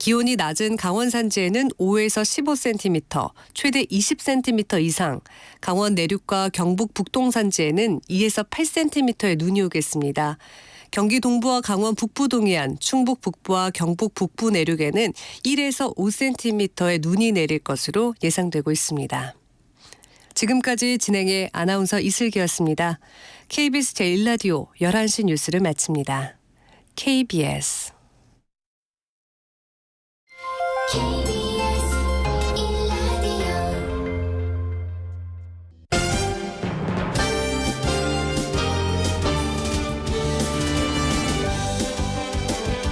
기온이 낮은 강원 산지에는 5에서 15cm, 최대 20cm 이상, 강원 내륙과 경북 북동 산지에는 2에서 8cm의 눈이 오겠습니다. 경기 동부와 강원 북부 동해안, 충북 북부와 경북 북부 내륙에는 1에서 5cm의 눈이 내릴 것으로 예상되고 있습니다. 지금까지 진행의 아나운서 이슬기였습니다. KBS 제1라디오 11시 뉴스를 마칩니다. KBS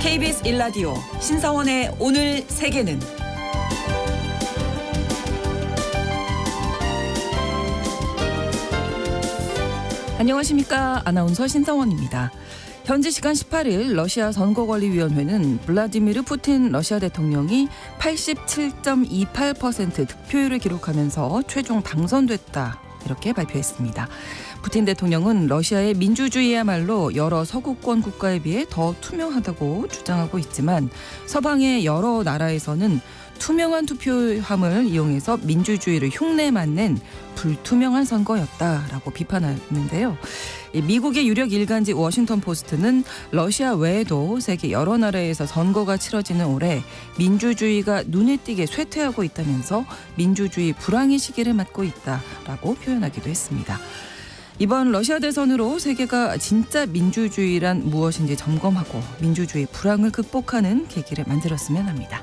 KBS 1라디오 신성원의 오늘 세계는 안녕하십니까. 아나운서 신성원입니다. 현지 시간 18일 러시아 선거관리위원회는 블라디미르 푸틴 러시아 대통령이 87.28% 득표율을 기록하면서 최종 당선됐다. 이렇게 발표했습니다. 푸틴 대통령은 러시아의 민주주의야말로 여러 서구권 국가에 비해 더 투명하다고 주장하고 있지만 서방의 여러 나라에서는 투명한 투표함을 이용해서 민주주의를 흉내맞는 불투명한 선거였다라고 비판하는데요. 미국의 유력 일간지 워싱턴 포스트는 러시아 외에도 세계 여러 나라에서 선거가 치러지는 올해 민주주의가 눈에 띄게 쇠퇴하고 있다면서 민주주의 불황의 시기를 맞고 있다라고 표현하기도 했습니다. 이번 러시아 대선으로 세계가 진짜 민주주의란 무엇인지 점검하고 민주주의 불황을 극복하는 계기를 만들었으면 합니다.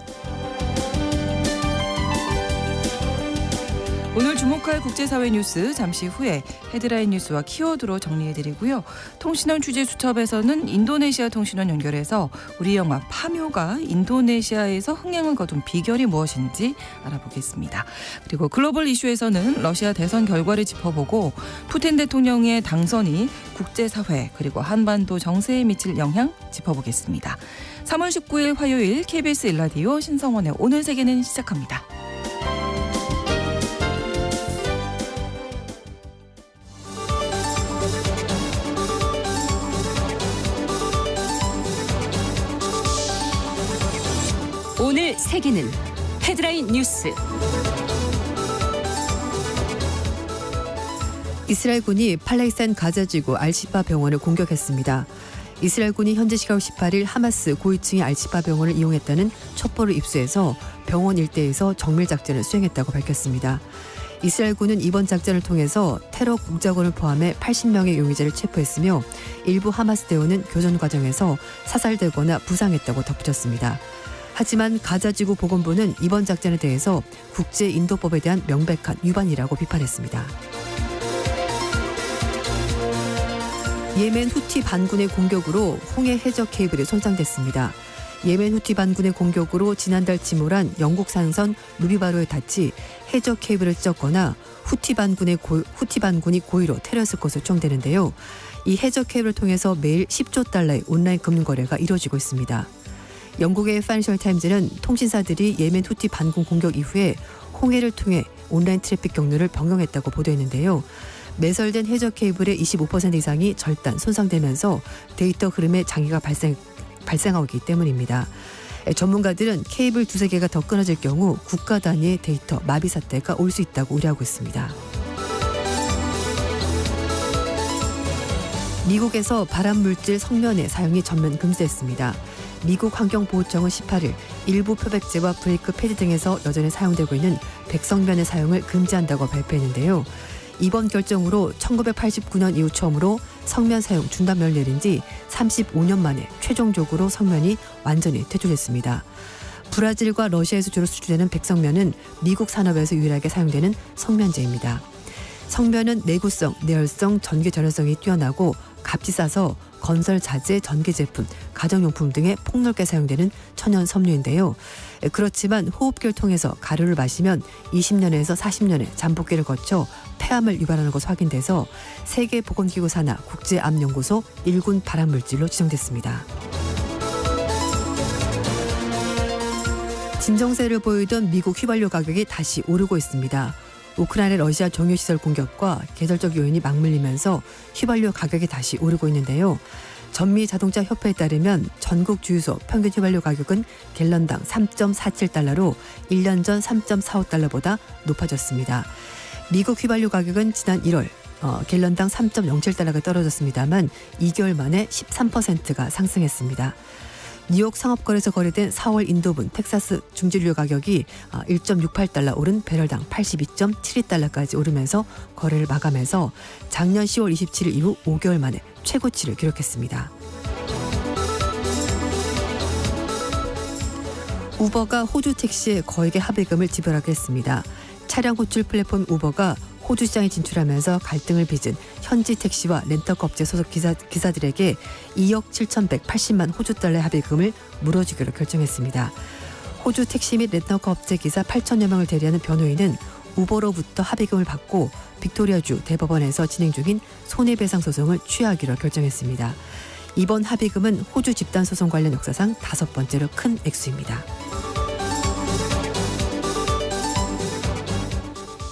오늘 주목할 국제사회 뉴스 잠시 후에 헤드라인 뉴스와 키워드로 정리해드리고요. 통신원 취재수첩에서는 인도네시아 통신원 연결해서 우리 영화 파묘가 인도네시아에서 흥행을 거둔 비결이 무엇인지 알아보겠습니다. 그리고 글로벌 이슈에서는 러시아 대선 결과를 짚어보고 푸틴 대통령의 당선이 국제사회 그리고 한반도 정세에 미칠 영향 짚어보겠습니다. 3월 19일 화요일 KBS 1라디오 신성원의 오늘 세계는 시작합니다. 오늘 세계는 헤드라인 뉴스. 이스라엘군이 팔레스타인 가자지구 알시파 병원을 공격했습니다. 이스라엘군이 현지 시각 18일 하마스 고위층의 알시파 병원을 이용했다는 첩보를 입수해서 병원 일대에서 정밀 작전을 수행했다고 밝혔습니다. 이스라엘군은 이번 작전을 통해서 테러 공작원을 포함해 80명의 용의자를 체포했으며 일부 하마스 대원은 교전 과정에서 사살되거나 부상했다고 덧붙였습니다. 하지만 가자지구 보건부는 이번 작전에 대해서 국제인도법에 대한 명백한 위반이라고 비판했습니다. 예멘 후티 반군의 공격으로 홍해 해적 케이블이 손상됐습니다. 예멘 후티 반군의 공격으로 지난달 침몰한 영국 상선 루비바로에 닿지 해적 케이블을 찢었거나 후티 반군이 고의로 테러했을 것으로 추정되는데요. 이 해적 케이블을 통해서 매일 10조 달러의 온라인 금융 거래가 이루어지고 있습니다. 영국의 파이낸셜 타임즈는 통신사들이 예멘 후티 반군 공격 이후에 홍해를 통해 온라인 트래픽 경로를 변경했다고 보도했는데요. 매설된 해적 케이블의 25% 이상이 절단, 손상되면서 데이터 흐름에 장애가 발생하기 때문입니다. 전문가들은 케이블 두세 개가 더 끊어질 경우 국가 단위의 데이터 마비 사태가 올 수 있다고 우려하고 있습니다. 미국에서 발암물질 성면의 사용이 전면 금지됐습니다. 미국 환경보호청은 18일 일부 표백제와 브레이크 패드 등에서 여전히 사용되고 있는 백성면의 사용을 금지한다고 발표했는데요. 이번 결정으로 1989년 이후 처음으로 성면 사용 중단명을 내린 지 35년 만에 최종적으로 성면이 완전히 퇴출됐습니다. 브라질과 러시아에서 주로 수출되는 백성면은 미국 산업에서 유일하게 사용되는 성면제입니다. 성면은 내구성, 내열성, 전기 전열성이 뛰어나고 값이 싸서 건설 자재, 전기 제품, 가정용품 등에 폭넓게 사용되는 천연 섬유인데요. 그렇지만 호흡기를 통해서 가루를 마시면 20년에서 40년의 잠복기를 거쳐 폐암을 유발하는 것으로 확인돼서 세계보건기구 산하 국제암연구소 1군 발암물질로 지정됐습니다. 진정세를 보이던 미국 휘발유 가격이 다시 오르고 있습니다. 우크라이나 러시아 정유시설 공격과 계절적 요인이 맞물리면서 휘발유 가격이 다시 오르고 있는데요. 전미 자동차 협회에 따르면 전국 주유소 평균 휘발유 가격은 갤런당 3.47달러로 1년 전 3.45달러보다 높아졌습니다. 미국 휘발유 가격은 지난 1월 갤런당 3.07달러가 떨어졌습니다만 2개월 만에 13%가 상승했습니다. 뉴욕 상업거래소 거래된 4월 인도분 텍사스 중진료 가격이 1.68달러 오른 배럴당 82.72달러까지 오르면서 거래를 마감해서 작년 10월 27일 이후 5개월 만에 최고치를 기록했습니다. 우버가 호주 택시에 거액의 합의금을 지불하게 했습니다. 차량 호출 플랫폼 우버가 호주 시장에 진출하면서 갈등을 빚은 현지 택시와 렌터카 업체 소속 기사들에게 2억 7,180만 호주 달러의 합의금을 물어주기로 결정했습니다. 호주 택시 및 렌터카 업체 기사 8천여 명을 대리하는 변호인은 우버로부터 합의금을 받고 빅토리아주 대법원에서 진행 중인 손해배상 소송을 취하하기로 결정했습니다. 이번 합의금은 호주 집단소송 관련 역사상 5번째로 큰 액수입니다.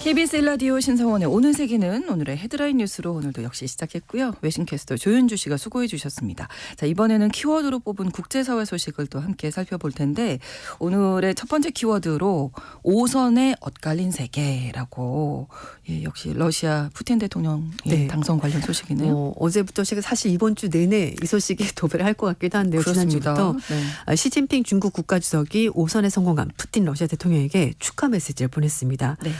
KBS 1라디오 신성원의 오늘 세계는 오늘의 헤드라인 뉴스로 오늘도 역시 시작했고요. 외신캐스터 조윤주 씨가 수고해 주셨습니다. 자, 이번에는 키워드로 뽑은 국제사회 소식을 또 함께 살펴볼 텐데 오늘의 첫 번째 키워드로 5선의 엇갈린 세계라고 역시 러시아 푸틴 대통령 당선 관련 소식이네요. 어제부터 사실 이번 주 내내 이 소식이 도배를 할 것 같기도 한데요. 그렇습니다. 지난주부터 시진핑 중국 국가주석이 5선에 성공한 푸틴 러시아 대통령에게 축하 메시지를 보냈습니다. 네.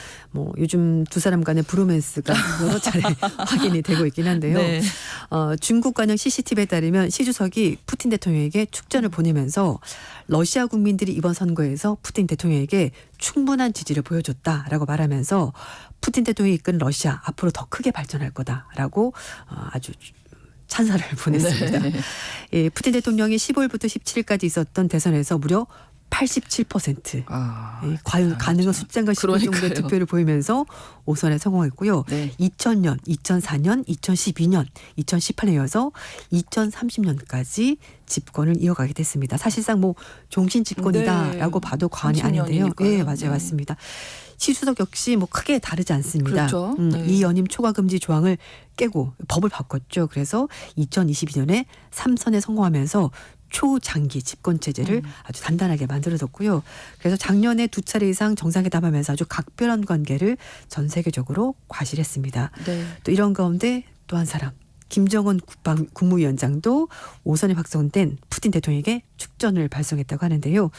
요즘 두 사람 간의 브로맨스가 여러 차례 확인이 되고 있긴 한데요. 네. 중국 관영 CCTV에 따르면 시 주석이 푸틴 대통령에게 축전을 보내면서 러시아 국민들이 이번 선거에서 푸틴 대통령에게 충분한 지지를 보여줬다라고 말하면서 푸틴 대통령이 이끈 러시아 앞으로 더 크게 발전할 거다라고 아주 찬사를 보냈습니다. 네. 예, 푸틴 대통령이 15일부터 17일까지 있었던 대선에서 무려 87% 과연 가능한 숫자인가 싶을 정도의 득표를 보이면서 5선에 성공했고요. 네. 2000년, 2004년, 2012년, 2018년에 이어서 2030년까지 집권을 이어가게 됐습니다. 사실상 종신 집권이다라고 봐도 과언이 아닌데요. 네, 맞아요. 맞습니다. 시주석 역시 크게 다르지 않습니다. 그렇죠. 이 연임 초과 금지 조항을 깨고 법을 바꿨죠. 그래서 2022년에 3선에 성공하면서 초장기 집권 체제를 아주 단단하게 만들어뒀고요. 그래서 작년에 2차례 이상 정상회담하면서 아주 각별한 관계를 전 세계적으로 과시했습니다. 네. 또 이런 가운데 또 한 사람 김정은 국무위원장도 5선에 확정된 푸틴 대통령에게 축전을 발송했다고 하는데요.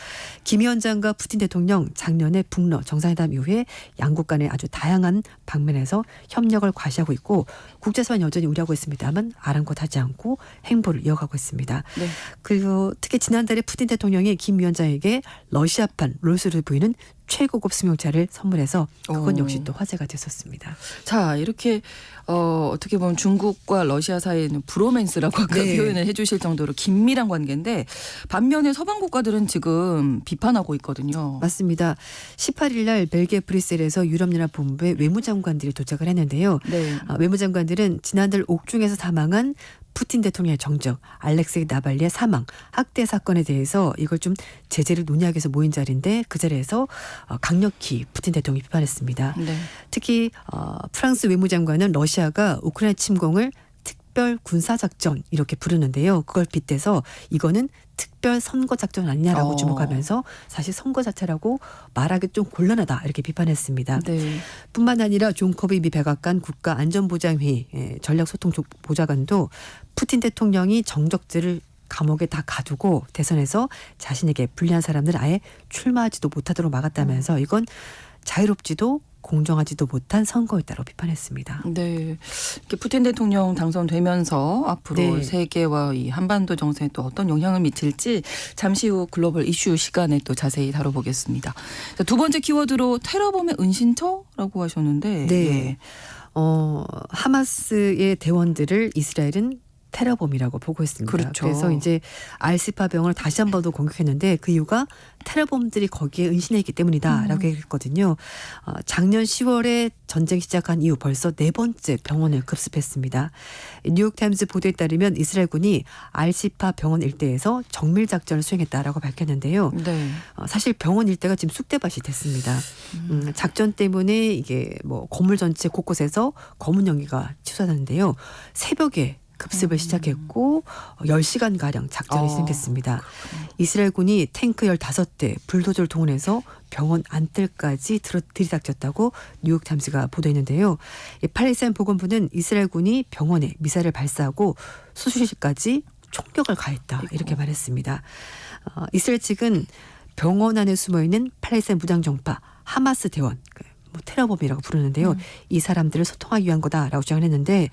김 위원장과 푸틴 대통령 작년에 북러 정상회담 이후에 양국 간의 아주 다양한 방면에서 협력을 과시하고 있고 국제사회는 여전히 우려하고 있습니다만 아랑곳하지 않고 행보를 이어가고 있습니다. 네. 그리고 특히 지난달에 푸틴 대통령이 김 위원장에게 러시아판 롤스로이스는 최고급 승용차를 선물해서 그건 역시 또 화제가 됐었습니다. 자, 이렇게 어떻게 보면 중국과 러시아 사이에는 브로맨스라고 아까 표현을 해 주실 정도로 긴밀한 관계인데 반면에 서방 국가들은 지금 비판하고 있거든요. 맞습니다. 18일 날 벨기에 브뤼셀에서 유럽연합 본부에 외무장관들이 도착을 했는데요. 네. 외무장관들은 지난달 옥중에서 사망한 푸틴 대통령의 정적, 알렉세이 나발리의 사망, 학대 사건에 대해서 이걸 좀 제재를 논의하기 위해서 모인 자리인데 그 자리에서 강력히 푸틴 대통령이 비판했습니다. 네. 특히 프랑스 외무장관은 러시아가 우크라이나 침공을 특별 군사작전 이렇게 부르는데요. 그걸 빗대서 이거는 특별 선거작전 아니냐라고 주목하면서 사실 선거 자체라고 말하기 좀 곤란하다 이렇게 비판했습니다. 네. 뿐만 아니라 존 커비 미 백악관 국가안전보장회의 전략소통보좌관도 푸틴 대통령이 정적들을 감옥에 다 가두고 대선에서 자신에게 불리한 사람들 아예 출마하지도 못하도록 막았다면서 이건 자유롭지도 공정하지도 못한 선거였다고 비판했습니다. 네, 이렇게 푸틴 대통령 당선되면서 앞으로 세계와 이 한반도 정세에 또 어떤 영향을 미칠지 잠시 후 글로벌 이슈 시간에 또 자세히 다뤄보겠습니다. 자, 두 번째 키워드로 테러범의 은신처라고 하셨는데, 네, 하마스의 대원들을 이스라엘은 테러범이라고 보고 있습니다. 그렇죠. 그래서 이제 알시파 병원을 다시 한 번 더 공격했는데 그 이유가 테러범들이 거기에 은신해 있기 때문이다라고 얘기했거든요. 작년 10월에 전쟁 시작한 이후 벌써 4번째 병원을 급습했습니다. 뉴욕타임즈 보도에 따르면 이스라엘군이 알시파 병원 일대에서 정밀 작전을 수행했다라고 밝혔는데요. 네. 사실 병원 일대가 지금 쑥대밭이 됐습니다. 작전 때문에 이게 건물 전체 곳곳에서 검은 연기가 치솟았는데요. 새벽에 급습을 시작했고 10시간가량 작전이 진행됐습니다. 이스라엘군이 탱크 15대, 불도저를 동원해서 병원 안뜰까지 들이닥쳤다고 뉴욕 타임스가 보도했는데요. 팔레스타인 보건부는 이스라엘군이 병원에 미사일을 발사하고 수술실까지 총격을 가했다 이렇게 말했습니다. 이스라엘 측은 병원 안에 숨어있는 팔레스타인 무장정파 하마스 대원, 뭐 테러범이라고 부르는데요. 이 사람들을 소통하기 위한 거다라고 주장을 했는데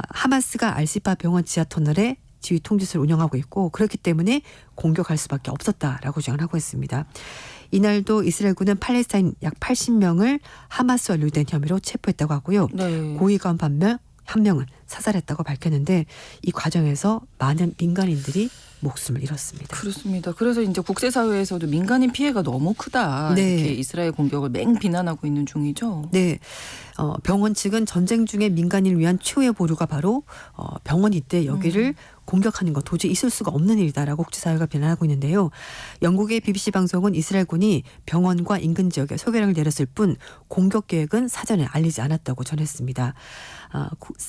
하마스가 알시파 병원 지하터널에 지휘 통제소를 운영하고 있고 그렇기 때문에 공격할 수밖에 없었다라고 주장을 하고 있습니다. 이날도 이스라엘군은 팔레스타인 약 80명을 하마스와 연루된 혐의로 체포했다고 하고요. 네. 고위관 반면 한 명은 사살했다고 밝혔는데 이 과정에서 많은 민간인들이 목숨을 잃었습니다. 그렇습니다. 그래서 이제 국제사회에서도 민간인 피해가 너무 크다. 네. 이렇게 이스라엘 공격을 맹 비난하고 있는 중이죠. 네, 병원 측은 전쟁 중에 민간인을 위한 최후의 보루가 바로 병원인데 여기를 공격하는 건 도저히 있을 수가 없는 일이다라고 국제사회가 비난하고 있는데요. 영국의 BBC 방송은 이스라엘군이 병원과 인근 지역에 소개령을 내렸을 뿐 공격 계획은 사전에 알리지 않았다고 전했습니다.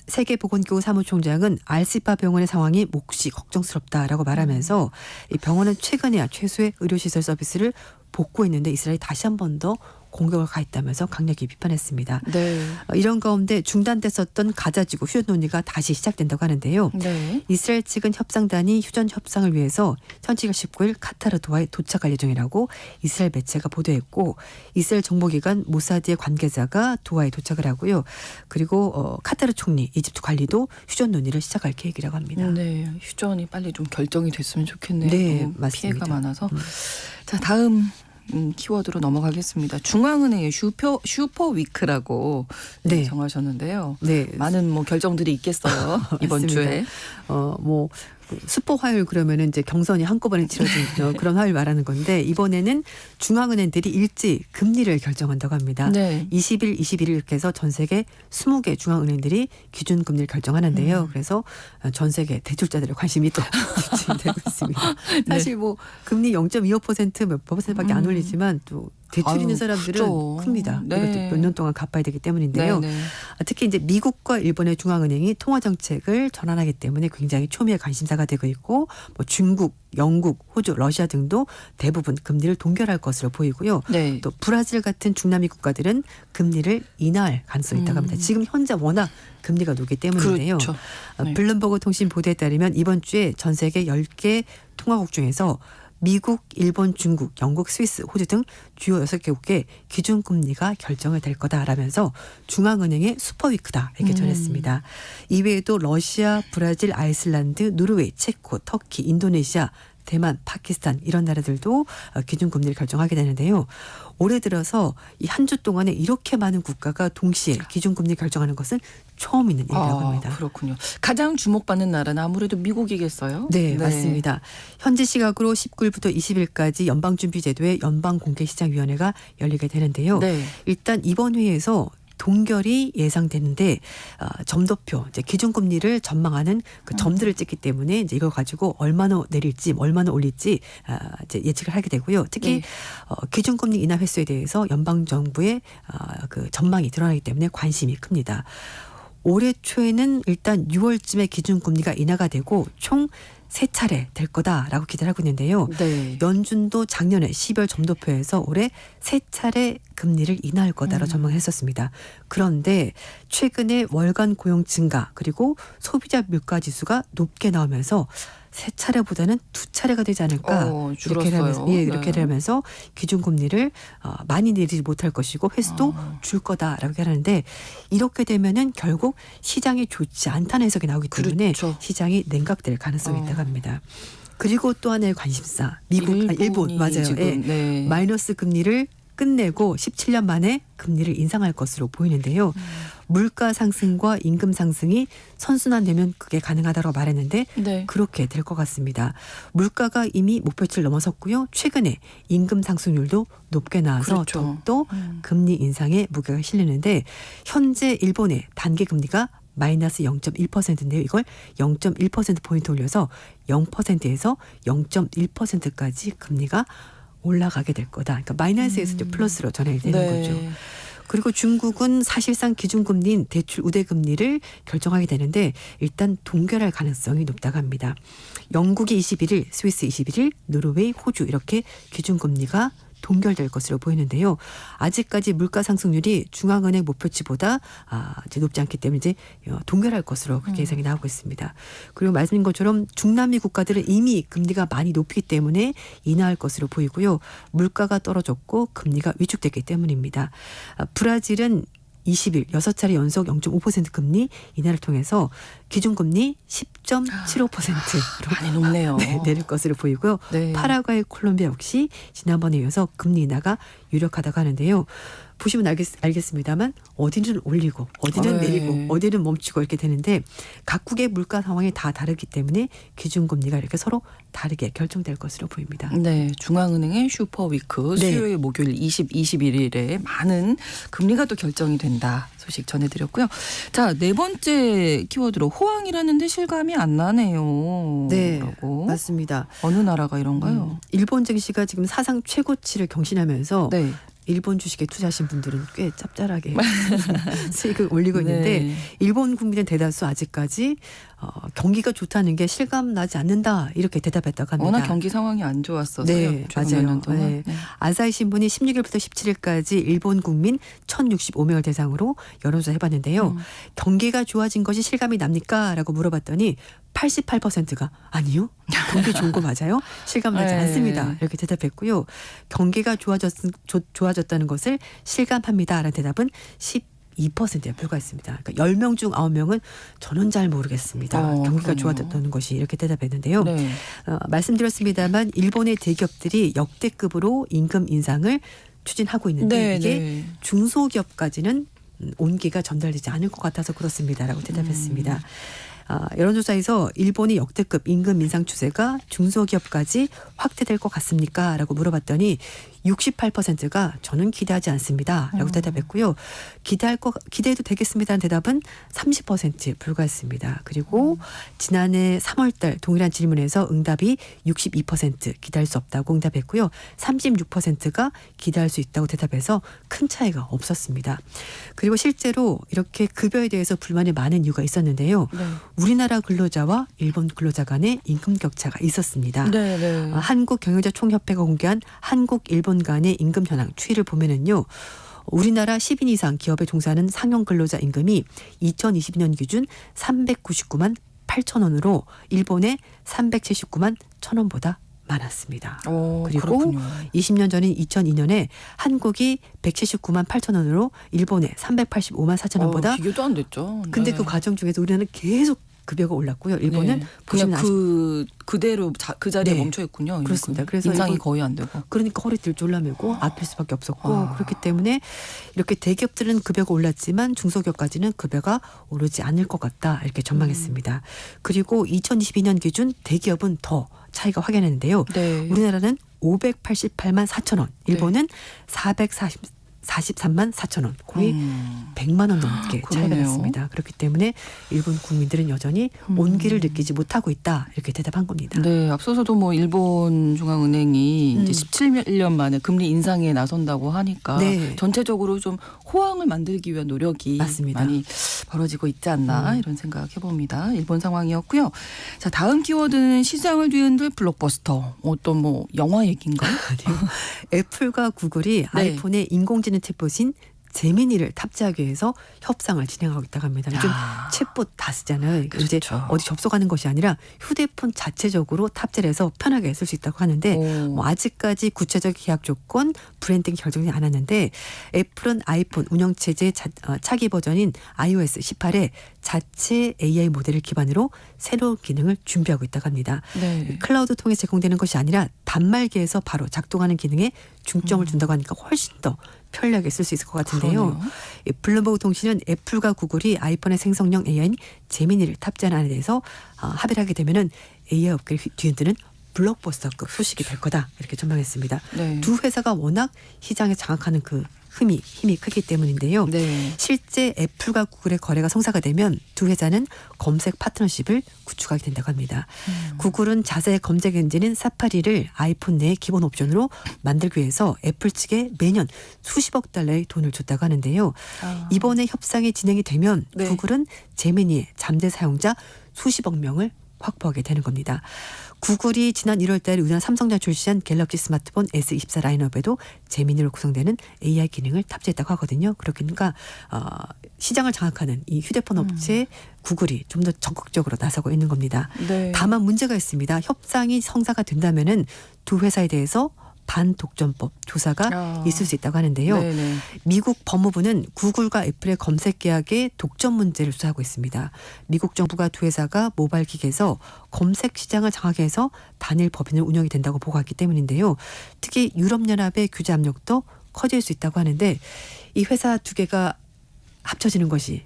세계보건기구 사무총장은 알시파 병원의 상황이 몹시 걱정스럽다라고 말하면서 이 병원은 최근에야 최소의 의료시설 서비스를 복구했는데 이스라엘이 다시 한 번 더 공격을 가했다면서 강력히 비판했습니다. 네. 이런 가운데 중단됐었던 가자지구 휴전 논의가 다시 시작된다고 하는데요. 네. 이스라엘 측은 협상단이 휴전 협상을 위해서 현지가 19일 카타르 도하에 도착할 예정이라고 이스라엘 매체가 보도했고 이스라엘 정보기관 모사드의 관계자가 도하에 도착을 하고요. 그리고 카타르 총리, 이집트 관리도 휴전 논의를 시작할 계획이라고 합니다. 네. 휴전이 빨리 좀 결정이 됐으면 좋겠네요. 네, 너무 맞습니다. 피해가 많아서. 자, 다음 키워드로 넘어가겠습니다. 중앙은행의 슈퍼위크라고 네. 정하셨는데요. 네, 많은 뭐 결정들이 있겠어요. 이번 맞습니다. 주에. 뭐 슈퍼 화요일 그러면은 이제 경선이 한꺼번에 치러진 그런 화요일 말하는 건데 이번에는 중앙은행들이 일찍 금리를 결정한다고 합니다. 네. 20일, 21일 이렇게 해서 전 세계 20개 중앙은행들이 기준금리를 결정하는데요. 그래서 전 세계 대출자들의 관심이 또 집중되고 있습니다. 사실 뭐 금리 0.25% 몇 %밖에 안 올리지만 또 대출 있는 사람들은 크죠. 큽니다. 네. 이것도 몇 년 동안 갚아야 되기 때문인데요. 네, 네. 특히 이제 미국과 일본의 중앙은행이 통화 정책을 전환하기 때문에 굉장히 초미의 관심사가 되고 있고 뭐 중국, 영국, 호주, 러시아 등도 대부분 금리를 동결할 것으로 보이고요. 네. 또 브라질 같은 중남미 국가들은 금리를 인하할 가능성이 있다고 합니다. 지금 현재 워낙 금리가 높기 때문인데요. 그렇죠. 네. 블룸버그 통신 보도에 따르면 이번 주에 전 세계 10개 통화국 중에서 미국, 일본, 중국, 영국, 스위스, 호주 등 주요 6개국의 기준금리가 결정이 될 거다라면서 중앙은행의 슈퍼위크다 이렇게 전했습니다. 이외에도 러시아, 브라질, 아이슬란드, 노르웨이, 체코, 터키, 인도네시아, 대만, 파키스탄 이런 나라들도 기준금리를 결정하게 되는데요. 올해 들어서 이 한 주 동안에 이렇게 많은 국가가 동시에 기준금리 결정하는 것은 처음 있는 일이라고 합니다. 그렇군요. 가장 주목받는 나라는 아무래도 미국이겠어요? 네, 맞습니다. 현지 시각으로 19일부터 20일까지 연방준비제도의 연방공개시장위원회가 열리게 되는데요. 네. 일단 이번 회의에서 동결이 예상되는데 점도표, 이제 기준금리를 전망하는 그 점들을 찍기 때문에 이제 이걸 가지고 얼마나 내릴지, 얼마나 올릴지 이제 예측을 하게 되고요. 특히 네. 기준금리 인하 횟수에 대해서 연방 정부의 그 전망이 드러나기 때문에 관심이 큽니다. 올해 초에는 일단 6월쯤에 기준금리가 인하가 되고 총 3차례 될 거다라고 기대를 하고 있는데요. 네. 연준도 작년에 12월 점도표에서 올해 3차례 금리를 인하할 거다라고 전망했었습니다. 그런데 최근에 월간 고용 증가 그리고 소비자 물가 지수가 높게 나오면서 3차례보다는 2차례가 되지 않을까 이렇게 줄었어요. 이렇게 되면서 기준금리를 많이 내리지 못할 것이고 횟수도 줄 거다라고 하는데 이렇게 되면은 결국 시장이 좋지 않다는 해석이 나오기 때문에 그렇죠. 시장이 냉각될 가능성이 있다고 합니다. 그리고 또 하나의 관심사 일본 맞아요. 지금, 예. 네. 마이너스 금리를 끝내고 17년 만에 금리를 인상할 것으로 보이는데요. 물가 상승과 임금 상승이 선순환되면 그게 가능하다고 말했는데 네. 그렇게 될 것 같습니다. 물가가 이미 목표치를 넘어섰고요. 최근에 임금 상승률도 높게 나와서 그렇죠. 더욱더 금리 인상에 무게가 실리는데 현재 일본의 단기 금리가 마이너스 0.1%인데요. 이걸 0.1%포인트 올려서 0%에서 0.1%까지 금리가 올라가게 될 거다. 그러니까 마이너스에서 이제 플러스로 전환이 되는 거죠. 그리고 중국은 사실상 기준금리인 대출 우대금리를 결정하게 되는데 일단 동결할 가능성이 높다고 합니다. 영국이 21일, 스위스 21일, 노르웨이, 호주 이렇게 기준금리가 동결될 것으로 보이는데요. 아직까지 물가 상승률이 중앙은행 목표치보다 이제 높지 않기 때문에 이제 동결할 것으로 그렇게 예상이 나오고 있습니다. 그리고 말씀드린 것처럼 중남미 국가들은 이미 금리가 많이 높기 때문에 인하할 것으로 보이고요. 물가가 떨어졌고 금리가 위축됐기 때문입니다. 브라질은 20일 6차례 연속 0.5% 금리 인하를 통해서 기준금리 10.75%로 많이 높네요. 네, 내릴 것으로 보이고요. 네. 파라과이, 콜롬비아 역시 지난번에 이어서 금리 인하가 유력하다고 하는데요. 보시면 알겠습니다만 어디는 올리고 어디는 네. 내리고 어디는 멈추고 이렇게 되는데 각국의 물가 상황이 다 다르기 때문에 기준금리가 이렇게 서로 다르게 결정될 것으로 보입니다. 네, 중앙은행의 슈퍼위크 네. 수요일 목요일 21일에 많은 금리가 또 결정이 된다 소식 전해드렸고요. 자, 네 번째 키워드로 호황이라는데 실감이 안 나네요. 네, 라고. 맞습니다. 어느 나라가 이런가요? 일본 증시가 지금 사상 최고치를 경신하면서 네. 일본 주식에 투자하신 분들은 꽤 짭짤하게 수익을 올리고 있는데 네. 일본 국민은 대다수 아직까지 경기가 좋다는 게 실감나지 않는다 이렇게 대답했다고 합니다. 워낙 경기 상황이 안 좋았어서요. 네, 최근 맞아요. 몇 년 동안. 네. 네. 아사히 신문이 16일부터 17일까지 일본 국민 1,065명을 대상으로 여론조사 해봤는데요. 경기가 좋아진 것이 실감이 납니까? 라고 물어봤더니 88%가 아니요. 경기 좋은 거 맞아요? 실감나지 네. 않습니다. 이렇게 대답했고요. 경기가 좋아졌다는 것을 실감합니다라는 대답은 12%에 불과했습니다. 그러니까 10명 중 9명은 저는 잘 모르겠습니다. 경기가 그러네요. 좋아졌다는 것이 이렇게 대답했는데요. 네. 말씀드렸습니다만 일본의 대기업들이 역대급으로 임금 인상을 추진하고 있는데 네, 이게 네. 중소기업까지는 온기가 전달되지 않을 것 같아서 그렇습니다라고 대답했습니다. 여론조사에서 일본의 역대급 임금 인상 추세가 중소기업까지 확대될 것 같습니까? 라고 물어봤더니 68%가 저는 기대하지 않습니다. 라고 대답했고요. 기대해도 되겠습니다라는 대답은 30%에 불과했습니다. 그리고 지난해 3월 달 동일한 질문에서 응답이 62% 기대할 수 없다고 응답했고요. 36%가 기대할 수 있다고 대답해서 큰 차이가 없었습니다. 그리고 실제로 이렇게 급여에 대해서 불만이 많은 이유가 있었는데요. 네. 우리나라 근로자와 일본 근로자 간의 임금 격차가 있었습니다. 네, 네. 한국경영자 총협회가 공개한 한국 일본 간의 임금 현황 추이를 보면은요. 우리나라 10인 이상 기업에 종사하는 상용 근로자 임금이 2022년 기준 399만 8천 원으로 일본의 379만 1천 원보다 많았습니다. 그리고 그렇군요. 20년 전인 2002년에 한국이 179만 8천 원으로 일본의 385만 4천 원보다 비교도 안 됐죠. 근데 네. 그 과정 중에서 우리나라는 계속 급여가 올랐고요. 일본은 네. 보시면 그냥 그대로 그 자리에 네. 멈춰 있군요. 그렇습니다. 그래서 인상이 일본- 거의 안 되고. 그러니까 허리띠를 졸라매고 아낄 수밖에 없었고 아. 그렇기 때문에 이렇게 대기업들은 급여가 올랐지만 중소기업까지는 급여가 오르지 않을 것 같다 이렇게 전망했습니다. 그리고 2022년 기준 대기업은 더 차이가 확연했는데요. 네. 우리나라는 588만 4천 원, 일본은 443만 4천 원, 거의 100만 원 넘게 차이가 그러네요. 났습니다. 그렇기 때문에 일본 국민들은 여전히 온기를 느끼지 못하고 있다 이렇게 대답한 겁니다. 네, 앞서서도 뭐 일본 중앙은행이 이제 17년 만에 금리 인상에 나선다고 하니까 네. 전체적으로 좀 호황을 만들기 위한 노력이 맞습니다. 많이 벌어지고 있지 않나 이런 생각 해봅니다. 일본 상황이었고요. 자, 다음 키워드는 시장을 뒤흔들 블록버스터. 어떤 뭐 영화 얘기인가요? 애플과 구글이 네. 아이폰에 인공지능 챗봇인 제미니를 탑재하기 위해서 협상을 진행하고 있다고 합니다. 요즘 아. 챗봇 다 쓰잖아요. 이제 그렇죠. 어디 접속하는 것이 아니라 휴대폰 자체적으로 탑재를 해서 편하게 쓸 수 있다고 하는데 오. 뭐 아직까지 구체적 계약 조건, 브랜딩 결정이 안 왔는데 애플은 아이폰 운영체제 차기 버전인 iOS 18에 자체 AI 모델을 기반으로 새로운 기능을 준비하고 있다고 합니다. 네. 클라우드 통해 제공되는 것이 아니라 단말기에서 바로 작동하는 기능에 중점을 준다고 하니까 훨씬 더 편리하게 쓸 수 있을 것 같은데요. 그러네요. 이 블룸버그 통신은 애플과 구글이 아이폰의 생성형 AI인 제미니를 탑재하는 안에 대해서 합의를 하게 되면은 AI 업계를 뒤흔드는 블록버스터급 소식이 될 거다 이렇게 전망했습니다. 네. 두 회사가 워낙 시장에 장악하는 그 힘이 크기 때문인데요. 네. 실제 애플과 구글의 거래가 성사가 되면 두 회사는 검색 파트너십을 구축하게 된다고 합니다. 구글은 자사의 검색 엔진인 사파리를 아이폰 내 기본 옵션으로 만들기 위해서 애플 측에 매년 수십억 달러의 돈을 줬다고 하는데요. 이번에 협상이 진행이 되면 네. 구글은 제미니의 잠재 사용자 수십억 명을 확보하게 되는 겁니다. 구글이 지난 1월 달에 우리나라 삼성전자 출시한 갤럭시 스마트폰 S24 라인업에도 제미니로 구성되는 AI 기능을 탑재했다고 하거든요. 그러니까 시장을 장악하는 이 휴대폰 업체 구글이 좀 더 적극적으로 나서고 있는 겁니다. 네. 다만 문제가 있습니다. 협상이 성사가 된다면은 두 회사에 대해서 반독점법 조사가 있을 수 있다고 하는데요. 네네. 미국 법무부는 구글과 애플의 검색 계약의 독점 문제를 수사하고 있습니다. 미국 정부가 두 회사가 모바일 기기에서 검색 시장을 장악해서 단일 법인을 운영이 된다고 보고했기 때문인데요. 특히 유럽연합의 규제 압력도 커질 수 있다고 하는데 이 회사 두 개가 합쳐지는 것이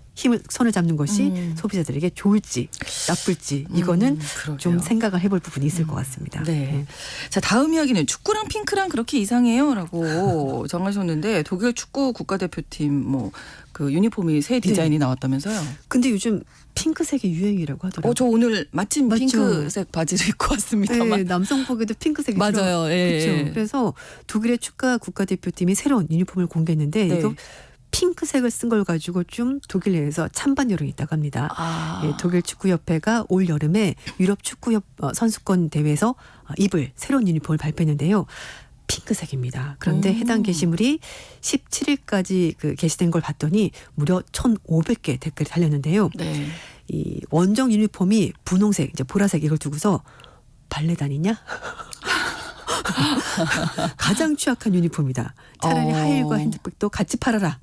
손을 잡는 것이 소비자들에게 좋을지 나쁠지 이거는 그러게요. 좀 생각을 해볼 부분이 있을 것 같습니다. 네. 자, 다음 이야기는 축구랑 핑크랑 그렇게 이상해요라고 정하셨는데 독일 축구 국가대표팀 뭐 그 유니폼이 새 디자인이 나왔다면서요? 근데 요즘 핑크색이 유행이라고 하더라고요. 저 오늘 마침 맞죠? 핑크색 바지를 입고 왔습니다만. 네, 남성복에도 핑크색이 맞아요. 예, 그렇죠. 예. 그래서 독일의 축구 국가대표팀이 새로운 유니폼을 공개했는데 네. 이거 핑크색을 쓴 걸 가지고 좀 독일 내에서 찬반 여론이 있다고 합니다. 예, 독일 축구협회가 올 여름에 유럽 축구 선수권 대회에서 입을 새로운 유니폼을 발표했는데요. 핑크색입니다. 그런데 해당 게시물이 17일까지 그 게시된 걸 봤더니 무려 1,500개 댓글이 달렸는데요. 네. 이 원정 유니폼이 분홍색, 이제 보라색 이걸 두고서 발레단이냐? 가장 취약한 유니폼이다. 차라리 하일과 핸드백도 같이 팔아라.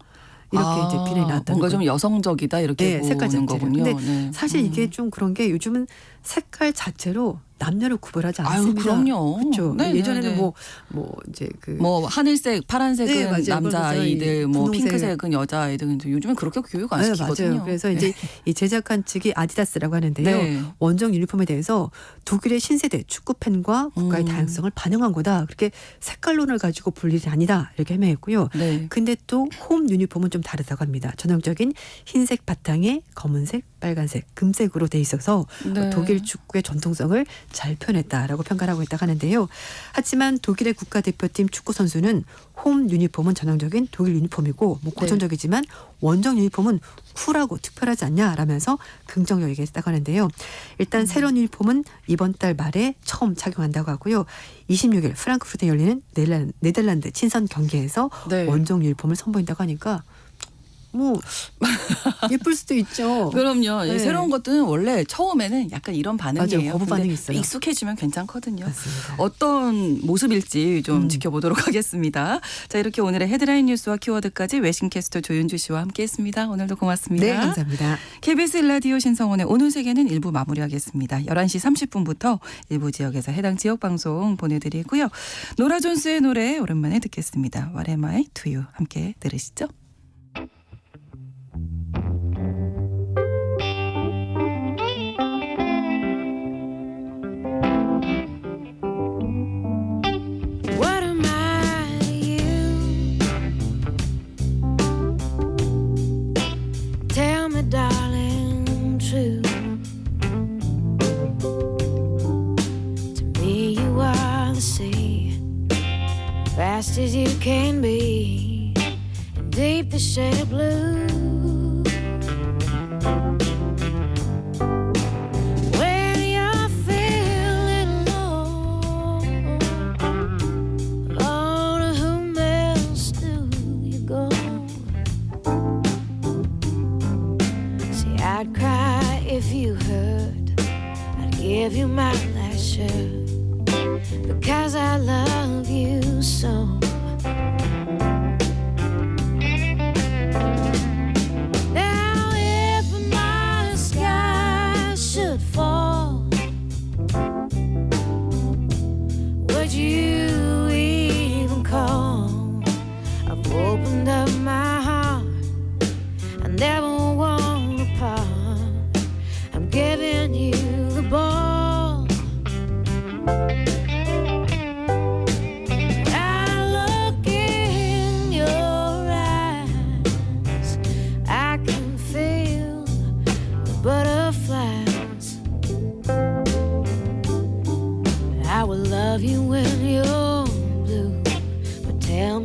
이렇게 이제 비난이 나왔다는 뭔가 거죠. 좀 여성적이다 이렇게 네, 색깔 보는 자체를. 거군요. 근데 네. 사실 이게 좀 그런 게 요즘은 색깔 자체로 남녀를 구별하지 않습니다. 그럼요. 그렇죠. 네, 예전에는 네, 네. 뭐 이제 그 뭐 하늘색, 파란색은 네, 맞아요. 남자 아이들, 뭐 분홍색. 핑크색은 여자 아이들. 근데 요즘은 그렇게 교육 안 네, 시키거든요. 맞아요. 그래서 이제 이 제작한 측이 아디다스라고 하는데요. 네. 원정 유니폼에 대해서 독일의 신세대 축구 팬과 국가의 다양성을 반영한 거다. 그렇게 색깔론을 가지고 볼 일이 아니다. 이렇게 해명했고요. 네. 근데 또 홈 유니폼은 좀 다르다고 합니다. 전형적인 흰색 바탕에 검은색, 빨간색, 금색으로 돼 있어서 네. 독일 축구의 전통성을 잘 표현했다라고 평가를 하고 있다고 하는데요. 하지만 독일의 국가대표팀 축구 선수는 홈 유니폼은 전형적인 독일 유니폼이고 뭐 고전적이지만 원정 유니폼은 쿨하고 특별하지 않냐라면서 긍정적 얘기했다고 하는데요. 일단 새로운 유니폼은 이번 달 말에 처음 착용한다고 하고요. 26일 프랑크푸르트에 열리는 네덜란드 친선 경기에서 네. 원정 유니폼을 선보인다고 하니까 뭐 예쁠 수도 있죠. 그럼요. 네. 새로운 것들은 원래 처음에는 약간 이런 반응이에요. 맞아요. 거부 반응이 근데 있어요. 익숙해지면 괜찮거든요. 맞습니다. 어떤 모습일지 좀 지켜보도록 하겠습니다. 자, 이렇게 오늘의 헤드라인 뉴스와 키워드까지 외신캐스터 조윤주 씨와 함께했습니다. 오늘도 고맙습니다. 네, 감사합니다. KBS 일라디오 신성원의 오늘 세계는 1부 마무리하겠습니다. 11시 30분부터 일부 지역에서 해당 지역 방송 보내드리고요. 노라 존스의 노래 오랜만에 듣겠습니다. What am I to you 함께 들으시죠. What am I to you? Tell me, darling, true. To me, you are the sea, fast as you can be, and deep the shade of blue. When you're feeling low, Lord, to whom else do you go? See, I'd cry if you hurt, I'd give you my last shirt, because I love you so.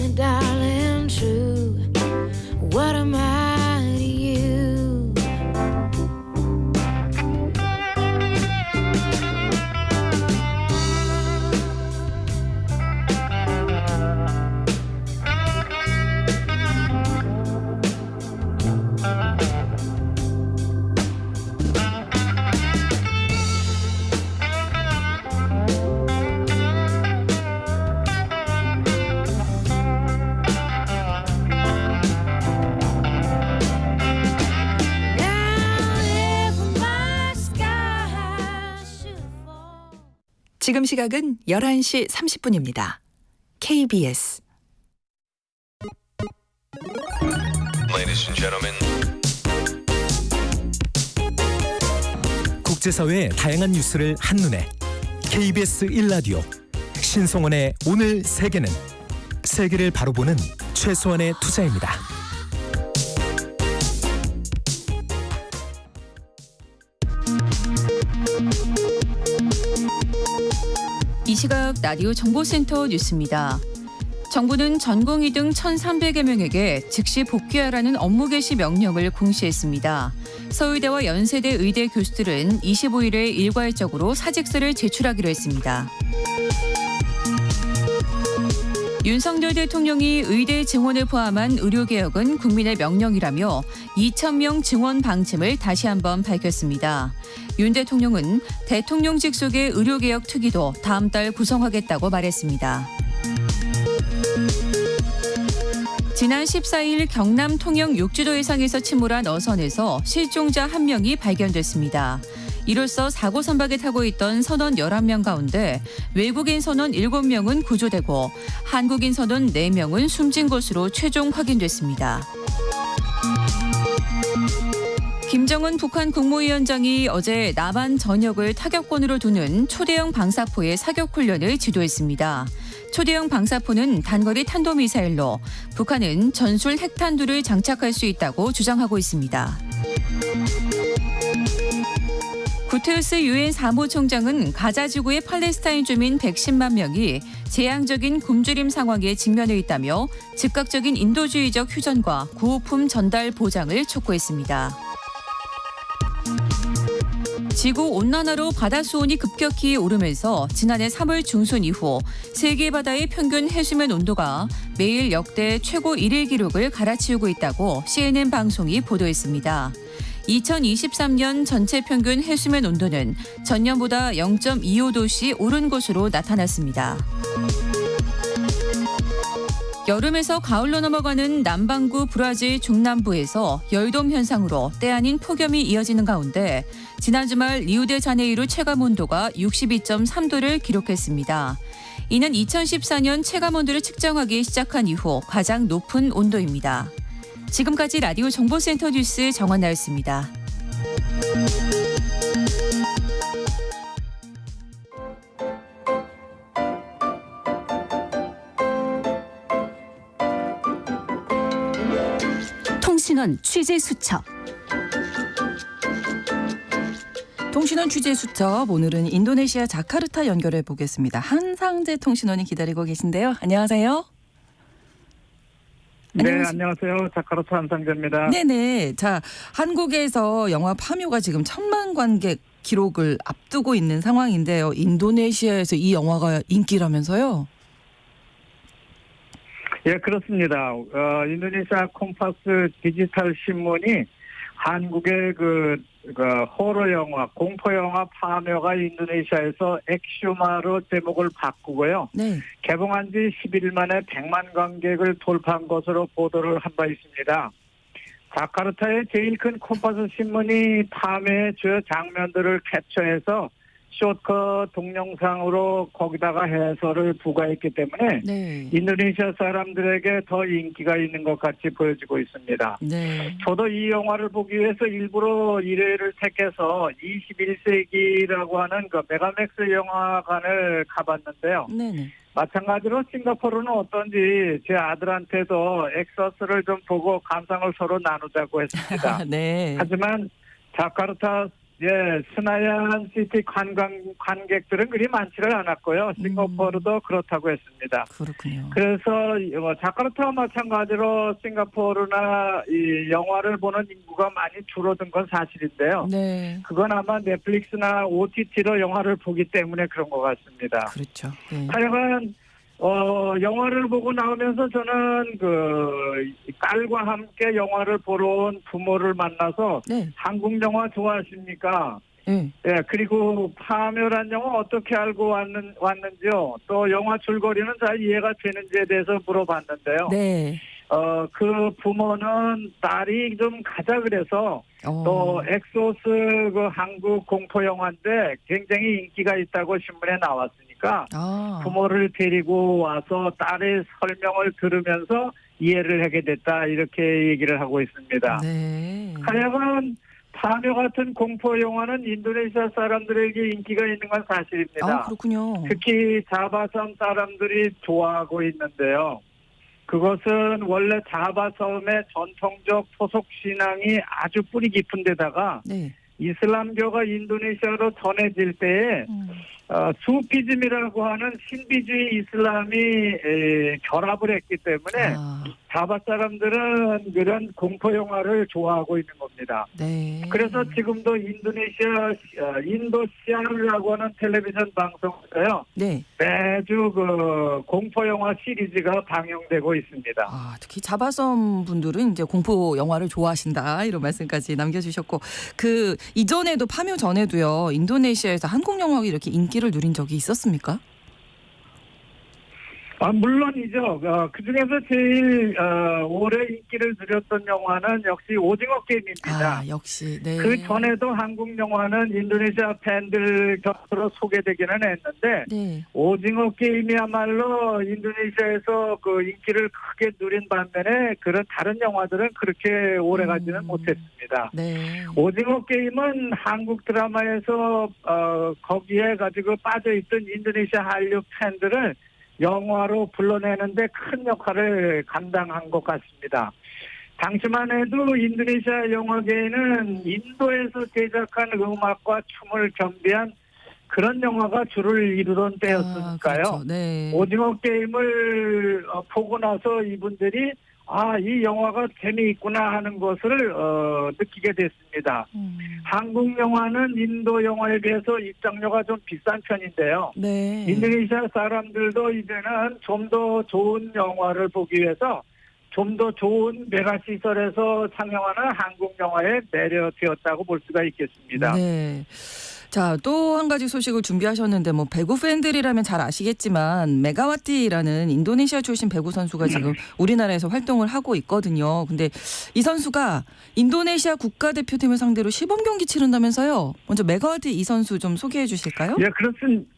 and darling, true. What am I to you? 지금 시각은 11시 30분입니다. KBS Ladies and gentlemen. 국제사회의 다양한 뉴스를 한눈에 KBS 1라디오 신성원의 오늘 세계는 세계를 바로 보는 최소한의 투자입니다. 이 시각 라디오 정보센터 뉴스입니다. 정부는 전공의 등 1,300여 명에게 즉시 복귀하라는 업무 개시 명령을 공시했습니다. 서울대와 연세대 의대 교수들은 25일에 일괄적으로 사직서를 제출하기로 했습니다. 윤석열 대통령이 의대 증원을 포함한 의료개혁은 국민의 명령이라며 2,000명 증원 방침을 다시 한번 밝혔습니다. 윤 대통령은 대통령 직속의 의료개혁 특위도 다음 달 구성하겠다고 말했습니다. 지난 14일 경남 통영 욕지도 해상에서 침몰한 어선에서 실종자 1명이 발견됐습니다. 이로써 사고 선박에 타고 있던 선원 11명 가운데 외국인 선원 7명은 구조되고 한국인 선원 4명은 숨진 것으로 최종 확인됐습니다. 김정은 북한 국무위원장이 어제 남한 전역을 타격권으로 두는 초대형 방사포의 사격 훈련을 지도했습니다. 초대형 방사포는 단거리 탄도미사일로 북한은 전술 핵탄두를 장착할 수 있다고 주장하고 있습니다. 구테르스 유엔 사무총장은 가자 지구의 팔레스타인 주민 110만 명이 재앙적인 굶주림 상황에 직면해 있다며 즉각적인 인도주의적 휴전과 구호품 전달 보장을 촉구했습니다. 지구온난화로 바다수온이 급격히 오르면서 지난해 3월 중순 이후 세계 바다의 평균 해수면 온도가 매일 역대 최고 1일 기록을 갈아치우고 있다고 CNN 방송이 보도했습니다. 2023년 전체 평균 해수면 온도는 전년보다 0.25도씩 오른 것으로 나타났습니다. 여름에서 가을로 넘어가는 남반구 브라질 중남부에서 열돔 현상으로 때 아닌 폭염이 이어지는 가운데 지난 주말 리우데자네이루 체감온도가 62.3도를 기록했습니다. 이는 2014년 체감온도를 측정하기 시작한 이후 가장 높은 온도입니다. 지금까지 라디오 정보센터 뉴스 정원나였습니다. 통신원 취재 수첩. 통신원 취재 수첩 오늘은 인도네시아 자카르타 연결해 보겠습니다. 한상재 통신원이 기다리고 계신데요. 안녕하세요. 네, 안녕하세요. 자카르타 한상재입니다. 네네. 자, 한국에서 영화 파묘가 지금 1,000만 관객 기록을 앞두고 있는 상황인데요. 인도네시아에서 이 영화가 인기라면서요? 예, 그렇습니다. 인도네시아 콤파스 디지털 신문이 한국의 호러 영화, 공포 영화 파묘가 인도네시아에서 엑슈마로 제목을 바꾸고요. 네. 개봉한 지 11일 만에 100만 관객을 돌파한 것으로 보도를 한 바 있습니다. 자카르타의 제일 큰 콤파스 신문이 파묘의 주요 장면들을 캡처해서 숏컷 동영상으로 거기다가 해설을 부과했기 때문에 네. 인도네시아 사람들에게 더 인기가 있는 것 같이 보여지고 있습니다. 네. 저도 이 영화를 보기 위해서 일부러 1회를 택해서 21세기라고 하는 그 메가맥스 영화관을 가봤는데요. 네네. 마찬가지로 싱가포르는 어떤지 제 아들한테도 엑서스를 좀 보고 감상을 서로 나누자고 했습니다. 네. 하지만 자카르타 예, 스나얀 시티 관객들은 그리 많지를 않았고요. 싱가포르도 그렇다고 했습니다. 그렇군요. 그래서 자카르타와 마찬가지로 싱가포르나 이 영화를 보는 인구가 많이 줄어든 건 사실인데요. 네. 그건 아마 넷플릭스나 OTT로 영화를 보기 때문에 그런 것 같습니다. 그렇죠. 네. 하여간 영화를 보고 나오면서 저는 딸과 함께 영화를 보러 온 부모를 만나서 네. 한국 영화 좋아하십니까? 네. 예, 그리고 파묘란 영화 어떻게 알고 왔는지요? 또 영화 줄거리는 잘 이해가 되는지에 대해서 물어봤는데요. 네. 그 부모는 딸이 좀 가자 그래서 또 엑소스 그 한국 공포 영화인데 굉장히 인기가 있다고 신문에 나왔으니까 부모를 데리고 와서 딸의 설명을 들으면서 이해를 하게 됐다 이렇게 얘기를 하고 있습니다. 네. 하여간 파묘 같은 공포 영화는 인도네시아 사람들에게 인기가 있는 건 사실입니다. 그렇군요. 특히 자바섬 사람들이 좋아하고 있는데요. 그것은 원래 자바섬의 전통적 토속 신앙이 아주 뿌리 깊은 데다가 네. 이슬람교가 인도네시아로 전해질 때에 수피즘이라고 하는 신비주의 이슬람이 결합을 했기 때문에 자바 사람들은 그런 공포 영화를 좋아하고 있는 겁니다. 네. 그래서 지금도 인도시아라고 하는 텔레비전 방송에서요. 네. 매주 그 공포 영화 시리즈가 방영되고 있습니다. 특히 자바섬 분들은 이제 공포 영화를 좋아하신다 이런 말씀까지 남겨주셨고 그 이전에도 파묘 전에도요 인도네시아에서 한국 영화가 이렇게 인기를 누린 적이 있었습니까? 물론이죠. 그 중에서 제일 오래 인기를 누렸던 영화는 역시 오징어 게임입니다. 역시. 네. 그 전에도 한국 영화는 인도네시아 팬들 곁으로 소개되기는 했는데 네. 오징어 게임이야말로 인도네시아에서 그 인기를 크게 누린 반면에 그런 다른 영화들은 그렇게 오래 가지는 못했습니다. 네. 오징어 게임은 한국 드라마에서 거기에 가지고 빠져있던 인도네시아 한류 팬들을 영화로 불러내는데 큰 역할을 감당한 것 같습니다. 당시만 해도 인도네시아 영화계에는 인도에서 제작한 음악과 춤을 겸비한 그런 영화가 주를 이루던 때였으니까요. 그렇죠. 네. 오징어 게임을 보고 나서 이분들이 이 영화가 재미있구나 하는 것을 느끼게 됐습니다. 한국 영화는 인도 영화에 비해서 입장료가 좀 비싼 편인데요. 네. 인도네시아 사람들도 이제는 좀 더 좋은 영화를 보기 위해서 좀 더 좋은 메가시설에서 상영하는 한국 영화에 매료되었다고 볼 수가 있겠습니다. 네. 자, 또 한 가지 소식을 준비하셨는데 배구 팬들이라면 잘 아시겠지만 메가와티라는 인도네시아 출신 배구 선수가 지금 우리나라에서 활동을 하고 있거든요. 근데 이 선수가 인도네시아 국가대표팀을 상대로 시범 경기 치른다면서요. 먼저 메가와티 이 선수 좀 소개해 주실까요? 예, 그렇습니다.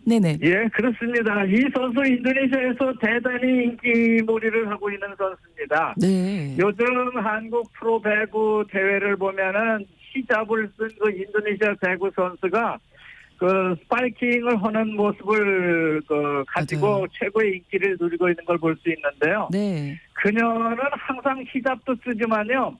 네네. 예, 그렇습니다. 이 선수 인도네시아에서 대단히 인기몰이를 하고 있는 선수입니다. 네. 요즘 한국 프로 배구 대회를 보면은 히잡을 쓴 그 인도네시아 배구 선수가 그 스파이킹을 하는 모습을 가지고 맞아요. 최고의 인기를 누리고 있는 걸 볼 수 있는데요. 네. 그녀는 항상 히잡도 쓰지만요.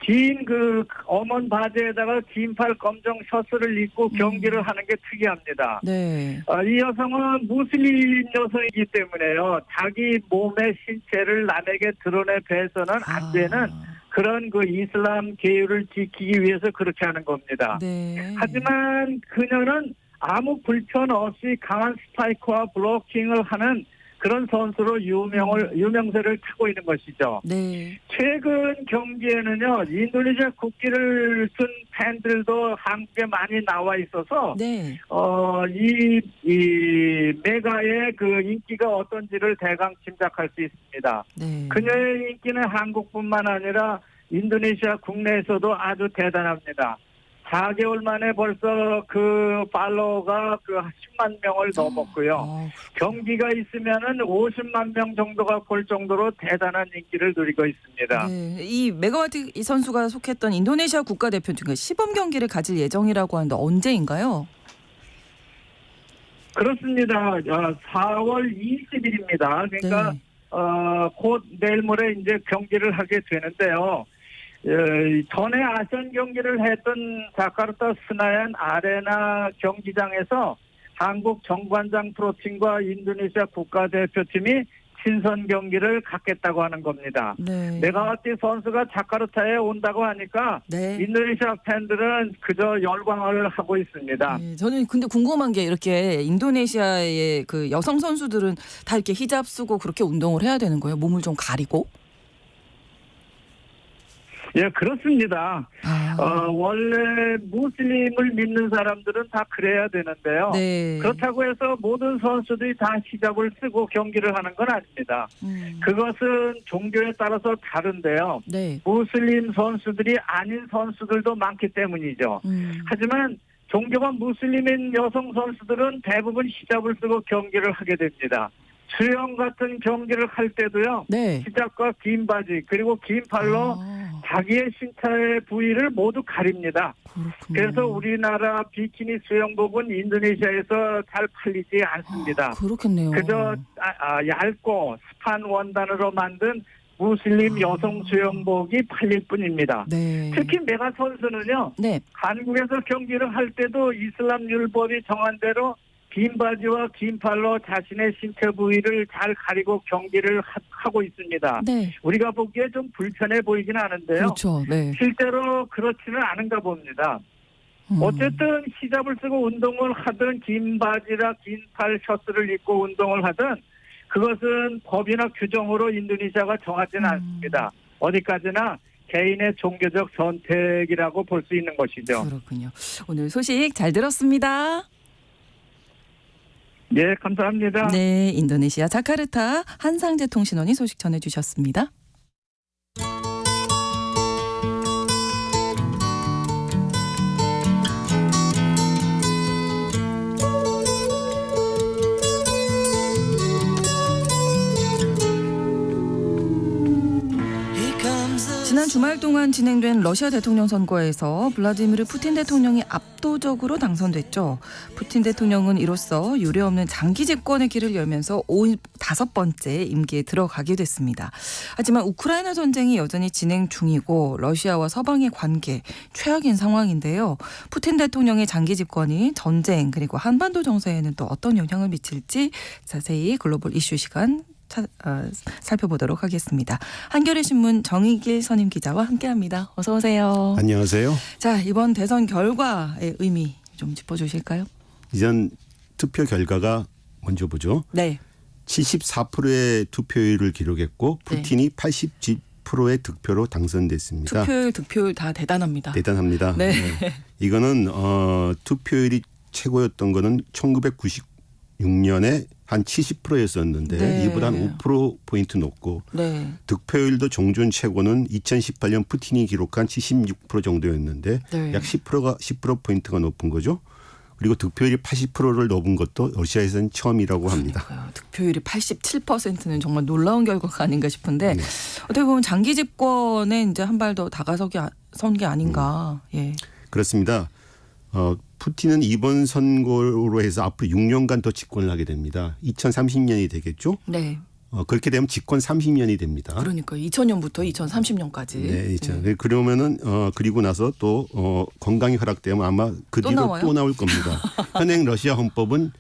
긴 그 어먼 바지에다가 긴팔 검정 셔츠를 입고 경기를 하는 게 특이합니다. 네. 이 여성은 무슬림 여성이기 때문에요. 자기 몸의 신체를 남에게 드러내 배서는 안 되는 그런 그 이슬람 계율을 지키기 위해서 그렇게 하는 겁니다. 네. 하지만 그녀는 아무 불편 없이 강한 스파이크와 블로킹을 하는 그런 선수로 유명세를 타고 있는 것이죠. 네. 최근 경기에는요, 인도네시아 국기를 쓴 팬들도 한국에 많이 나와 있어서, 네. 이 메가의 그 인기가 어떤지를 대강 짐작할 수 있습니다. 네. 그녀의 인기는 한국뿐만 아니라 인도네시아 국내에서도 아주 대단합니다. 4개월 만에 벌써 그 팔로워가 그 10만 명을 넘었고요. 경기가 있으면은 50만 명 정도가 볼 정도로 대단한 인기를 누리고 있습니다. 네. 이 메가와티 이 선수가 속했던 인도네시아 국가대표팀 시범 경기를 가질 예정이라고 하는데 언제인가요? 그렇습니다. 4월 20일입니다. 그러니까 네. 곧 내일 모레 이제 경기를 하게 되는데요. 전에 아시안 경기를 했던 자카르타 스나얀 아레나 경기장에서 한국 정관장 프로팀과 인도네시아 국가대표팀이 친선 경기를 갖겠다고 하는 겁니다. 네. 메가와티 선수가 자카르타에 온다고 하니까 네. 인도네시아 팬들은 그저 열광을 하고 있습니다. 네, 저는 근데 궁금한 게 이렇게 인도네시아의 그 여성 선수들은 다 이렇게 히잡 쓰고 그렇게 운동을 해야 되는 거예요? 몸을 좀 가리고? 예, 그렇습니다. 원래 무슬림을 믿는 사람들은 다 그래야 되는데요. 네. 그렇다고 해서 모든 선수들이 다 히잡을 쓰고 경기를 하는 건 아닙니다. 그것은 종교에 따라서 다른데요. 네. 무슬림 선수들이 아닌 선수들도 많기 때문이죠. 하지만 종교가 무슬림인 여성 선수들은 대부분 히잡을 쓰고 경기를 하게 됩니다. 수영 같은 경기를 할 때도요. 네. 히잡과 긴 바지 그리고 긴 팔로 자기의 신체 부위를 모두 가립니다. 그렇군요. 그래서 우리나라 비키니 수영복은 인도네시아에서 잘 팔리지 않습니다. 그렇겠네요. 그저 얇고 습한 원단으로 만든 무슬림 여성 수영복이 팔릴 뿐입니다. 네. 특히 메가 선수는요. 네. 한국에서 경기를 할 때도 이슬람 율법이 정한 대로 긴 바지와 긴 팔로 자신의 신체 부위를 잘 가리고 경기를 하고 있습니다. 네. 우리가 보기에 좀 불편해 보이긴 하는데요. 그렇죠. 네. 실제로 그렇지는 않은가 봅니다. 어쨌든 히잡을 쓰고 운동을 하든 긴 바지나 긴 팔 셔츠를 입고 운동을 하든 그것은 법이나 규정으로 인도네시아가 정하지는 않습니다. 어디까지나 개인의 종교적 선택이라고 볼 수 있는 것이죠. 그렇군요. 오늘 소식 잘 들었습니다. 예, 감사합니다. 네, 인도네시아 자카르타 한상재 통신원이 소식 전해주셨습니다. 지난 주말 동안 진행된 러시아 대통령 선거에서 블라디미르 푸틴 대통령이 압도적으로 당선됐죠. 푸틴 대통령은 이로써 유례없는 장기 집권의 길을 열면서 55번째 임기에 들어가게 됐습니다. 하지만 우크라이나 전쟁이 여전히 진행 중이고 러시아와 서방의 관계 최악인 상황인데요. 푸틴 대통령의 장기 집권이 전쟁 그리고 한반도 정세에는 또 어떤 영향을 미칠지 자세히 글로벌 이슈 시간 살펴보도록 하겠습니다. 한겨레 신문 정의길 선임 기자와 함께합니다. 어서 오세요. 안녕하세요. 자, 이번 대선 결과의 의미 좀 짚어주실까요? 이전 투표 결과가 먼저 보죠. 네. 74%의 투표율을 기록했고 푸틴이 80%의 득표로 당선됐습니다. 투표율, 득표율 다 대단합니다. 대단합니다. 네. 이거는 투표율이 최고였던 거는 1996년에 한 70%였었는데 네. 이보다 한 5%포인트 높고 네. 득표율도 종전 최고는 2018년 푸틴이 기록한 76% 정도였는데 네. 약 10%포인트가 높은 거죠. 그리고 득표율이 80%를 넘은 것도 러시아에서는 처음이라고 합니다. 그러니까요. 득표율이 87%는 정말 놀라운 결과가 아닌가 싶은데 네. 어떻게 보면 장기 집권에 이제 한 발 더 다가선 게 아닌가. 예. 그렇습니다. 푸틴은 이번 선거로 해서 앞으로 6년간 더 집권을 하게 됩니다. 2030년이 되겠죠? 네. 그렇게 되면 집권 30년이 됩니다. 그러니까 2000년부터 2030년까지. 네, 그러면은 그리고 나서 또 건강이 허락되면 아마 그 뒤로 또 나올 겁니다. 현행 러시아 헌법은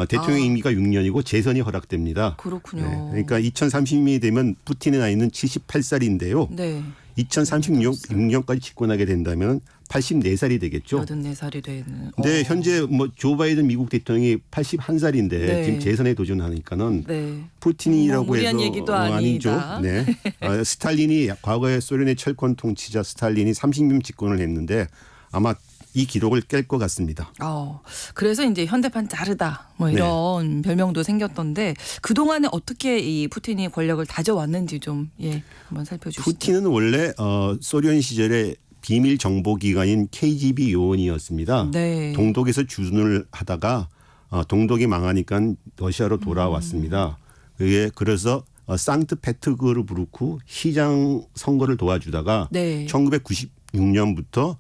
대통령 임기가 6년이고 재선이 허락됩니다. 그렇군요. 네, 그러니까 2030년이 되면 푸틴의 나이는 78살인데요. 네. 2036년까지 집권하게 된다면 84살이 되겠죠. 84살이 되는. 근데 현재 뭐 조 바이든 미국 대통령이 81살인데 네. 지금 재선에 도전하니까는 네. 푸틴이라고 무리한 해서 얘기도 아니죠. 아니다. 네. 스탈린이 과거에 소련의 철권 통치자 스탈린이 30년 집권을 했는데 아마 이 기록을 깰 것 같습니다. 그래서 이제 현대판 자르다 뭐 이런 별명도 생겼던데 그 동안에 어떻게 이 푸틴이 권력을 다져왔는지 좀 한번 살펴주시죠. 푸틴은 원래 소련 시절에 비밀 정보 기관인 KGB 요원이었습니다. 네. 동독에서 주둔을 하다가 동독이 망하니까 러시아로 돌아왔습니다. 그래서 상트페테르부르크 시장 선거를 도와주다가 네. 1996년부터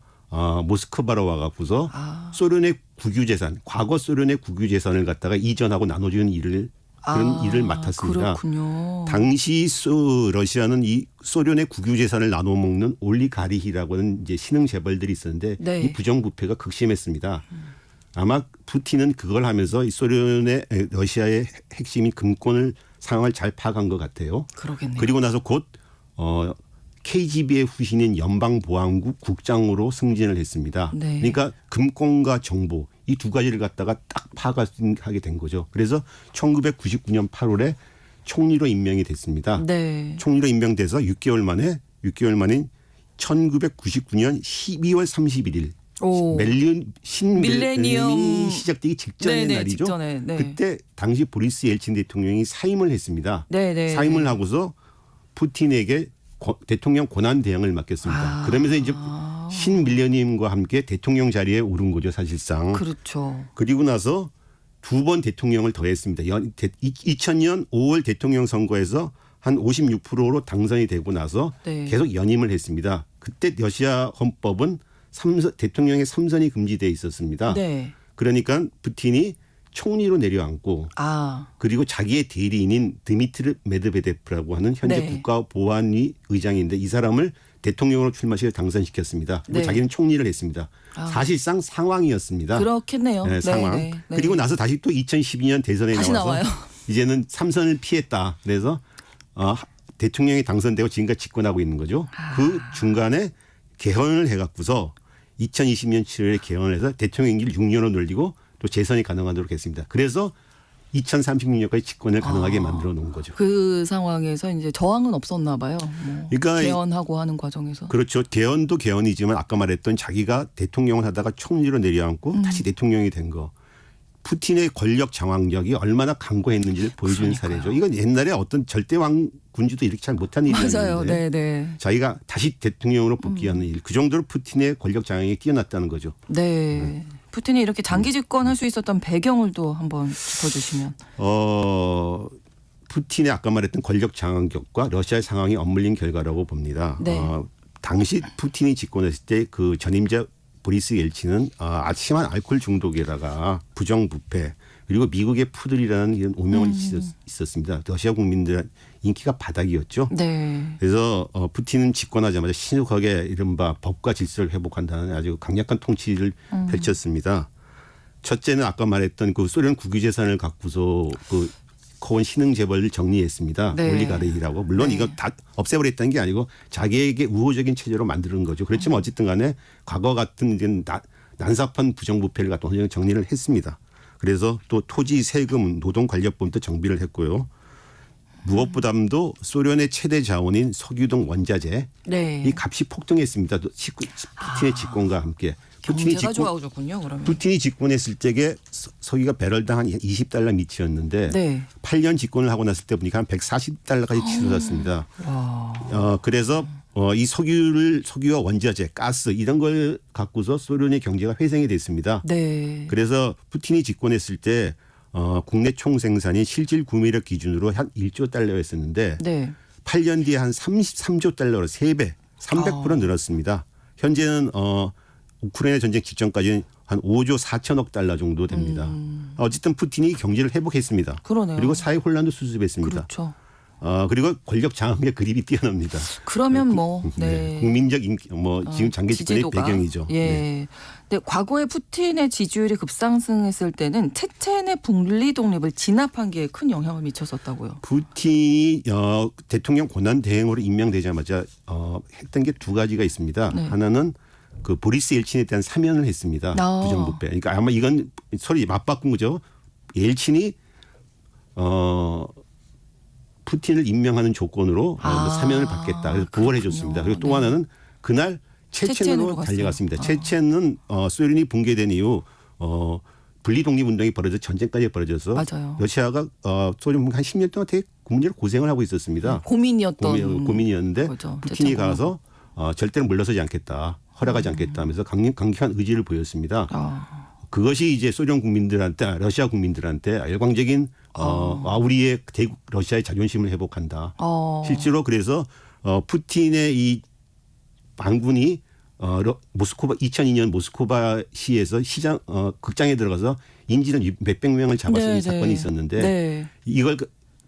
모스크바로 와갖고서 소련의 국유재산, 과거 소련의 국유재산을 갖다가 이전하고 나눠주는 일을 그런 일을 맡았습니다. 그렇군요. 당시 러시아는 이 소련의 국유 재산을 나눠 먹는 올리가리히라고 하는 이제 신흥 재벌들이 있었는데 네. 이 부정부패가 극심했습니다. 아마 푸틴은 그걸 하면서 이 소련의 러시아의 핵심인 금권을 상황을 잘 파악한 것 같아요. 그러겠네요. 그리고 나서 곧 KGB의 후신인 연방보안국 국장으로 승진을 했습니다. 네. 그러니까 금권과 정보 이 두 가지를 갖다가 딱 파악하게 된 거죠. 그래서 1999년 8월에 총리로 임명이 됐습니다. 네. 총리로 임명돼서 6개월 만인 1999년 12월 31일 오. 신밀레니엄이 시작되기 직전의 네네, 날이죠. 직전에, 네. 그때 당시 보리스 옐친 대통령이 사임을 했습니다. 네네. 사임을 하고서 푸틴에게 대통령 권한 대행을 맡겼습니다. 그러면서 이제 신밀레니엄과 함께 대통령 자리에 오른 거죠, 사실상. 그렇죠. 그리고 나서 두 번 대통령을 더했습니다. 2000년 5월 대통령 선거에서 한 56%로 당선이 되고 나서 네. 계속 연임을 했습니다. 그때 러시아 헌법은 대통령의 3선이 금지되어 있었습니다. 네. 그러니까 푸틴이 총리로 내려앉고 그리고 자기의 대리인인 드미트르 메드베데프라고 하는 현재 네. 국가보안위 의장인데 이 사람을 대통령으로 출마시켜 당선시켰습니다. 그리고 네. 자기는 총리를 했습니다. 사실상 상황이었습니다. 그렇겠네요. 네, 상황. 네, 네. 그리고 나서 다시 또 2012년 대선에 다시 나와서 나와요. 이제는 3선을 피했다. 그래서 대통령이 당선되고 지금까지 집권하고 있는 거죠. 그 중간에 개헌을 해갖고서 2020년 7월에 개헌을 해서 대통령 임기를 6년으로 늘리고 또 재선이 가능하도록 했습니다. 그래서 2036년까지 집권을 가능하게 만들어 놓은 거죠. 그 상황에서 이제 저항은 없었나 봐요. 뭐 그러니까 개헌하고 하는 과정에서. 그렇죠. 개헌도 개헌이지만 아까 말했던 자기가 대통령을 하다가 총리로 내려앉고 다시 대통령이 된 거. 푸틴의 권력 장악력이 얼마나 강고했는지를 보여주는 사례죠. 이건 옛날에 어떤 절대왕 군주도 이렇게 잘 못한 일이었는데 맞아요. 네네. 자기가 다시 대통령으로 복귀하는 일. 그 정도로 푸틴의 권력 장악이 뛰어났다는 거죠. 네. 푸틴이 이렇게 장기 집권할 수 있었던 배경을 또 한번 짚어주시면. 푸틴의 아까 말했던 권력 장악력과 러시아의 상황이 엇물린 결과라고 봅니다. 네. 당시 푸틴이 집권했을 때 그 전임자 보리스 옐친은 심한 알코올 중독에다가 부정부패 그리고 미국의 푸들이라는 이런 오명을 있었습니다. 러시아 국민들 인기가 바닥이었죠. 네. 그래서 푸틴은 집권하자마자 신속하게 이른바 법과 질서를 회복한다는 아주 강력한 통치를 펼쳤습니다. 첫째는 아까 말했던 그 소련 국유재산을 갖고서 그 커온 신흥 재벌을 정리했습니다. 네. 올리가르히라고. 물론 네. 이거 다 없애버렸다는 게 아니고 자기에게 우호적인 체제로 만드는 거죠. 그렇지만 어쨌든 간에 과거 같은 이제 난삽한 부정부패를 갖다 정리를 했습니다. 그래서 또 토지, 세금, 노동관리법도 정비를 했고요. 무엇보다도 소련의 최대 자원인 석유 등 원자재 네. 이 값이 폭등했습니다. 푸틴의 집권과 함께. 경제가 좋아졌군요. 그러면. 푸틴이 집권했을 적에 석유가 배럴당 한 20달러 밑이었는데 네. 8년 집권을 하고 났을 때 보니까 한 140달러까지 치솟았습니다. 그래서 이 석유와 원자재, 가스 이런 걸 갖고서 소련의 경제가 회생이 됐습니다. 네. 그래서 푸틴이 집권했을 때 국내 총생산이 실질 구매력 기준으로 한 1조 달러였었는데 네. 8년 뒤에 한 33조 달러로 3배, 300% 늘었습니다. 현재는 우크라이나 전쟁 직전까지는 한 5조 4천억 달러 정도 됩니다. 어쨌든 푸틴이 경제를 회복했습니다. 그러네요. 그리고 사회 혼란도 수습했습니다. 그렇죠. 그리고 권력 장악의 그립이 뛰어납니다. 그러면 뭐 네. 국민적 인기, 지금 장기 집권의 지지도가. 배경이죠. 예. 네. 근데 과거에 푸틴의 지지율이 급상승했을 때는 체첸의 분리 독립을 진압한 게 큰 영향을 미쳤었다고요. 푸틴이 대통령 권한 대행으로 임명되자마자 했던 게 두 가지가 있습니다. 네. 하나는 그 보리스 옐친에 대한 사면을 했습니다. 부정부패. 그러니까 아마 이건 서로 맞바꾼 거죠. 옐친이 푸틴을 임명하는 조건으로 사면을 받겠다. 그래서 보호해 줬습니다. 그리고 또 하나는 그날 체첸으로 달려갔습니다. 체첸은 소련이 붕괴된 이후 분리 독립 운동이 벌어져 전쟁까지 벌어져서 맞아요. 러시아가 소련 한 10년 동안 되게 문제로 고생을 하고 있었습니다. 고민이었는데 거죠. 푸틴이 가서 절대로 물러서지 않겠다. 허락하지 않겠다 하면서 강력한 의지를 보였습니다. 그것이 이제 소련 국민들한테 러시아 국민들한테 열광적인 우리의 대국 러시아의 자존심을 회복한다. 실제로 그래서 푸틴의 이 반군이 모스크바 2002년 모스크바시에서 시장 극장에 들어가서 인질을 몇백 명을 잡았던 네, 사건이 네. 있었는데 네. 이걸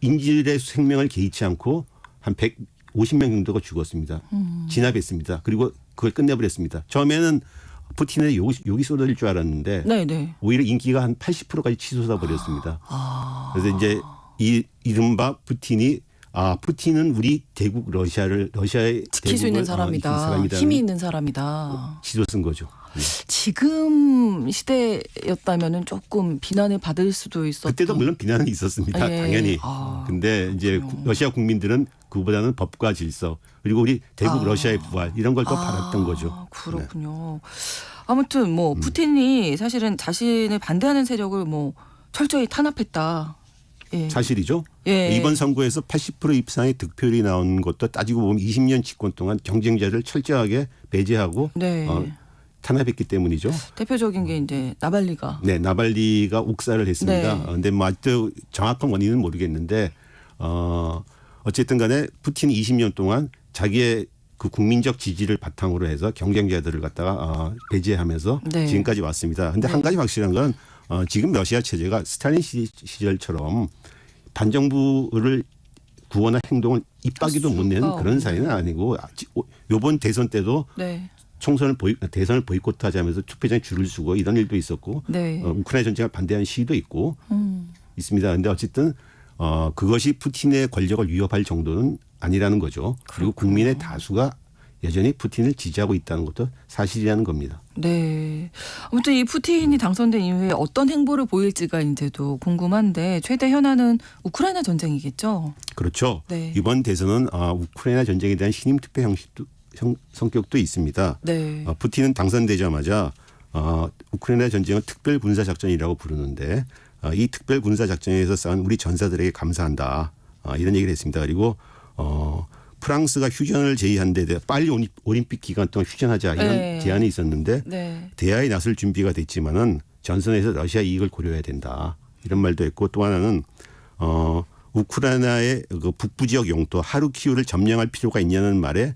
인질의 생명을 개의치 않고 한 150명 정도가 죽었습니다. 진압했습니다. 그리고 그걸 끝내버렸습니다. 처음에는 푸틴의 욕이 쏟아질 줄 알았는데 네, 네. 오히려 인기가 한 80%까지 치솟아 버렸습니다. 그래서 이제 이 이른바 푸틴은 우리 대국 러시아의 지킬 수 있는 사람이다. 힘이 있는 사람이다. 지도 쓴 거죠. 네. 지금 시대였다면은 조금 비난을 받을 수도 있었던. 그때도 물론 비난은 있었습니다. 예. 당연히. 근데 이제 러시아 국민들은 그보다는 법과 질서 그리고 우리 대국 러시아의 부활 이런 걸 더 바랐던 거죠. 그렇군요. 아무튼 뭐 푸틴이 사실은 자신을 반대하는 세력을 뭐 철저히 탄압했다. 예. 사실이죠. 예. 이번 선거에서 80% 이상의 득표율이 나온 것도 따지고 보면 20년 집권 동안 경쟁자를 철저하게 배제하고 네. 탄압했기 때문이죠. 대표적인 게 이제 나발리가. 네, 나발리가 옥살을 했습니다. 네. 그런데 뭐 아직도 정확한 원인은 모르겠는데 어쨌든 간에 푸틴이 20년 동안 자기의 그 국민적 지지를 바탕으로 해서 경쟁자들을 갖다가 배제하면서 네. 지금까지 왔습니다. 그런데 한 가지 확실한 건 지금 러시아 체제가 스탈린 시절처럼 반정부를 구원할 행동을 입박이도 못 내는 그런 사회는 아니고 이번 대선 때도 네. 대선을 보이콧하자면서 투표장에 줄을 서고 이런 일도 있었고 네. 우크라이나 전쟁을 반대하는 시위도 있고 있습니다. 그런데 어쨌든 그것이 푸틴의 권력을 위협할 정도는 아니라는 거죠. 그리고 국민의 다수가 여전히 푸틴을 지지하고 있다는 것도 사실이라는 겁니다. 네. 아무튼 이 푸틴이 당선된 이후에 어떤 행보를 보일지가 이제도 궁금한데 최대 현안은 우크라이나 전쟁이겠죠. 그렇죠. 네. 이번 대선은 우크라이나 전쟁에 대한 신임 투표 성격도 있습니다. 네. 푸틴은 당선되자마자 우크라이나 전쟁은 특별 군사 작전이라고 부르는데 이 특별 군사 작전에서 쌓은 우리 전사들에게 감사한다. 이런 얘기를 했습니다. 그리고 프랑스가 휴전을 제의한 데 대해 빨리 올림픽 기간 동안 휴전하자 이런 네. 제안이 있었는데 네. 대화에 나설 준비가 됐지만은 전선에서 러시아 이익을 고려해야 된다. 이런 말도 했고 또 하나는 우크라이나의 그 북부 지역 영토 하루키우를 점령할 필요가 있냐는 말에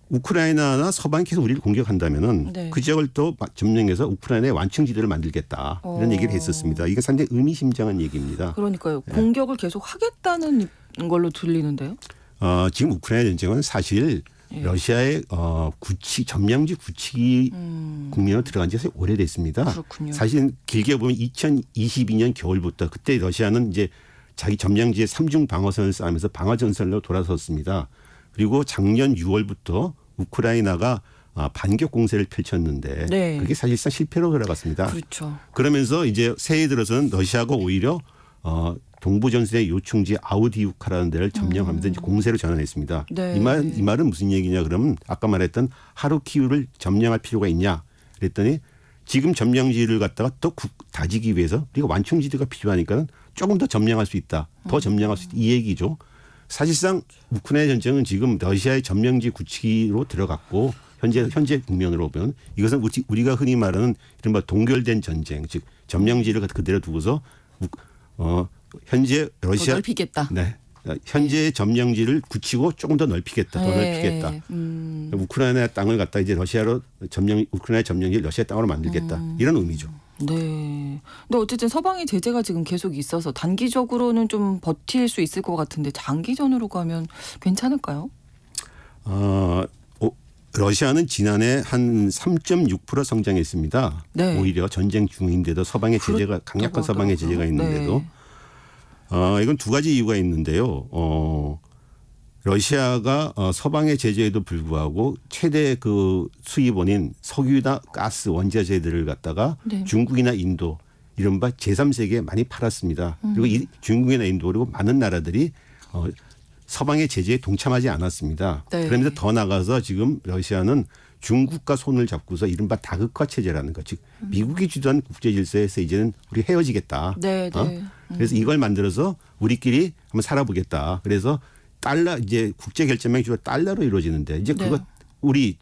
우크라이나나 서방이 계속 우리를 공격한다면은 네. 그 지역을 또 점령해서 우크라이나의 완충지대를 만들겠다. 이런 얘기를 했었습니다. 이게 상당히 의미심장한 얘기입니다. 그러니까요. 공격을 계속 하겠다는 걸로 들리는데요. 지금 우크라이나 전쟁은 사실 러시아의 점령지 구치기 국면으로 들어간 지 오래됐습니다. 그렇군요. 사실 길게 보면 2022년 겨울부터 그때 러시아는 이제 자기 점령지에 3중 방어선을 쌓으면서 방어 전선으로 돌아섰습니다. 그리고 작년 6월부터 우크라이나가 반격 공세를 펼쳤는데 네. 그게 사실상 실패로 돌아갔습니다. 그렇죠. 그러면서 이제 새해 들어서는 러시아가 오히려 동부전선의 요충지 아우디우카라는 데를 점령하면서 이제 공세로 전환했습니다. 네. 이 말은 무슨 얘기냐 그러면 아까 말했던 하루키우를 점령할 필요가 있냐 그랬더니 지금 점령지를 갖다가 더 다지기 위해서 우리가 완충지대가 필요하니까 조금 더 점령할 수 있다. 더 점령할 수 있다. 이 얘기죠. 사실상 우크라이나 전쟁은 지금 러시아의 점령지 구치기로 들어갔고 현재 국면으로 보면 이것은 우리가 흔히 말하는 이른바 동결된 전쟁, 즉 점령지를 그대로 두고서 현재 러시아 넓히겠다. 네. 현재의 점령지를 굳히고 조금 더 넓히겠다. 더 넓히겠다. 우크라이나 땅을 갖다 이제 우크라이나 점령지를 러시아 땅으로 만들겠다. 이런 의미죠. 네. 근데 어쨌든 서방의 제재가 지금 계속 있어서 단기적으로는 좀 버틸 수 있을 것 같은데 장기전으로 가면 괜찮을까요? 러시아는 지난해 한 3.6% 성장했습니다. 네. 오히려 전쟁 중인데도 서방의 제재가 강력한 서방의 제재가 있는데도 네. 이건 두 가지 이유가 있는데요. 러시아가 서방의 제재에도 불구하고 최대 그 수입원인 석유나 가스 원자재들을 갖다가 네. 중국이나 인도 이른바 제3세계에 많이 팔았습니다. 그리고 중국이나 인도 그리고 많은 나라들이 서방의 제재에 동참하지 않았습니다. 네. 그러면서 더 나가서 지금 러시아는 중국과 손을 잡고서 이른바 다극화 체제라는 것, 즉 미국이 주도한 국제 질서에서 이제는 우리 헤어지겠다. 네, 네. 그래서 이걸 만들어서 우리끼리 한번 살아보겠다. 그래서 달러 이제 국제 결제망이 주로 달러로 이루어지는데 이제 네. 그것 우리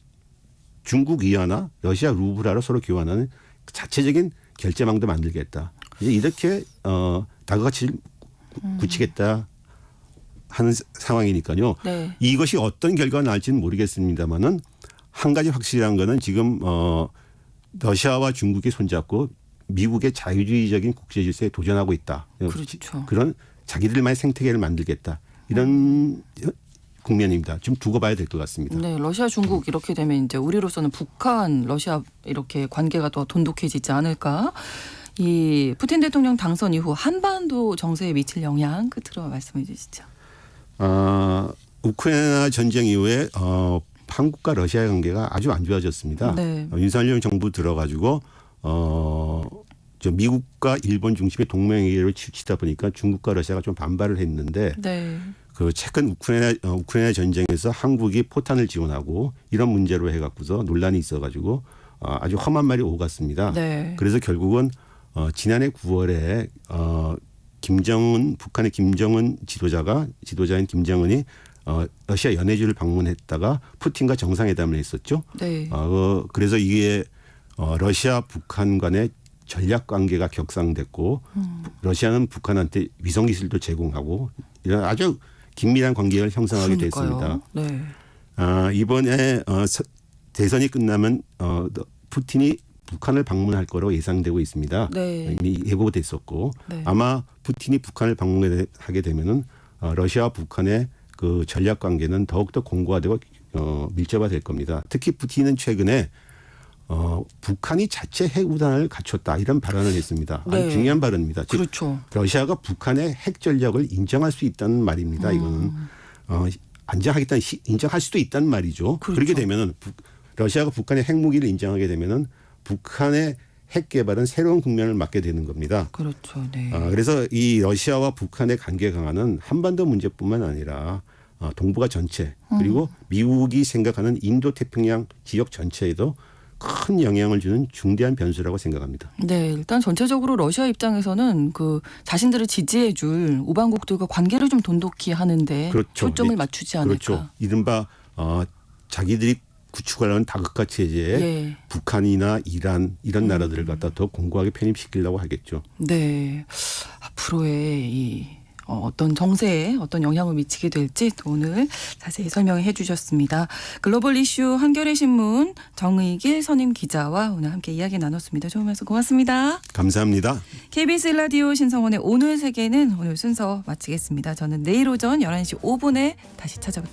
중국 위화나 러시아 루블화로 서로 교환하는 자체적인 결제망도 만들겠다. 이제 이렇게 다극화 체제를 굳히겠다 하는 상황이니까요. 네. 이것이 어떤 결과가 나올지는 모르겠습니다만은 한 가지 확실한 거는 지금 러시아와 중국이 손잡고 미국의 자유주의적인 국제 질서에 도전하고 있다. 그렇죠. 그런 자기들만의 생태계를 만들겠다. 이런 국면입니다. 좀 두고 봐야 될 것 같습니다. 네, 러시아, 중국 이렇게 되면 이제 우리로서는 북한, 러시아 이렇게 관계가 더 돈독해지지 않을까? 이 푸틴 대통령 당선 이후 한반도 정세에 미칠 영향 끝으로 말씀해 주시죠. 우크라이나 전쟁 이후에 한국과 러시아의 관계가 아주 안 좋아졌습니다. 네. 윤석열 정부 들어가지고 저 미국과 일본 중심의 동맹회의를 치다 보니까 중국과 러시아가 좀 반발을 했는데 네. 그 최근 우크라이나 전쟁에서 한국이 포탄을 지원하고 이런 문제로 해갖고서 논란이 있어가지고 아주 험한 말이 오갔습니다. 네. 그래서 결국은 지난해 9월에 북한의 김정은 지도자인 김정은이 러시아 연해주를 방문했다가 푸틴과 정상회담을 했었죠. 네. 그래서 이게 러시아 북한 간의 전략 관계가 격상됐고 러시아는 북한한테 위성 기술도 제공하고 이런 아주 긴밀한 관계를 형성하게 그러니까요. 됐습니다. 네. 이번에 대선이 끝나면 푸틴이 북한을 방문할 거로 예상되고 있습니다. 네. 이미 예고됐었고 네. 아마 푸틴이 북한을 방문하게 되면은 러시아와 북한의 그 전략 관계는 더욱더 공고화되고 밀접화될 겁니다. 특히 푸틴은 최근에 북한이 자체 핵우단을 갖췄다 이런 발언을 했습니다. 네. 아주 중요한 발언입니다. 즉 그렇죠. 러시아가 북한의 핵 전력을 인정할 수 있다는 말입니다. 이거는 인정할 수도 있다는 말이죠. 그렇죠. 그렇게 되면은 러시아가 북한의 핵무기를 인정하게 되면은 북한의 핵 개발은 새로운 국면을 맞게 되는 겁니다. 그렇죠. 네. 그래서 이 러시아와 북한의 관계 강화는 한반도 문제뿐만 아니라 동북아 전체 그리고 미국이 생각하는 인도 태평양 지역 전체에도 큰 영향을 주는 중대한 변수라고 생각합니다. 네, 일단 전체적으로 러시아 입장에서는 그 자신들을 지지해줄 우방국들과 관계를 좀 돈독히 하는데 그렇죠. 초점을 맞추지 않을까. 그렇죠. 이른바 자기들이 구축하려는 다극화 체제에 예. 북한이나 이란 이런 나라들을 갖다 더 공고하게 편입시키려고 하겠죠. 네, 앞으로의 이 어떤 정세에 어떤 영향을 미치게 될지 또 오늘 자세히 설명해 주셨습니다. 글로벌 이슈 한겨레 신문 정의길 선임 기자와 오늘 함께 이야기 나눴습니다. 좋은 말씀 고맙습니다. 감사합니다. KBS 1라디오 신성원의 오늘 세계는 오늘 순서 마치겠습니다. 저는 내일 오전 11시 5분에 다시 찾아뵙겠습니다.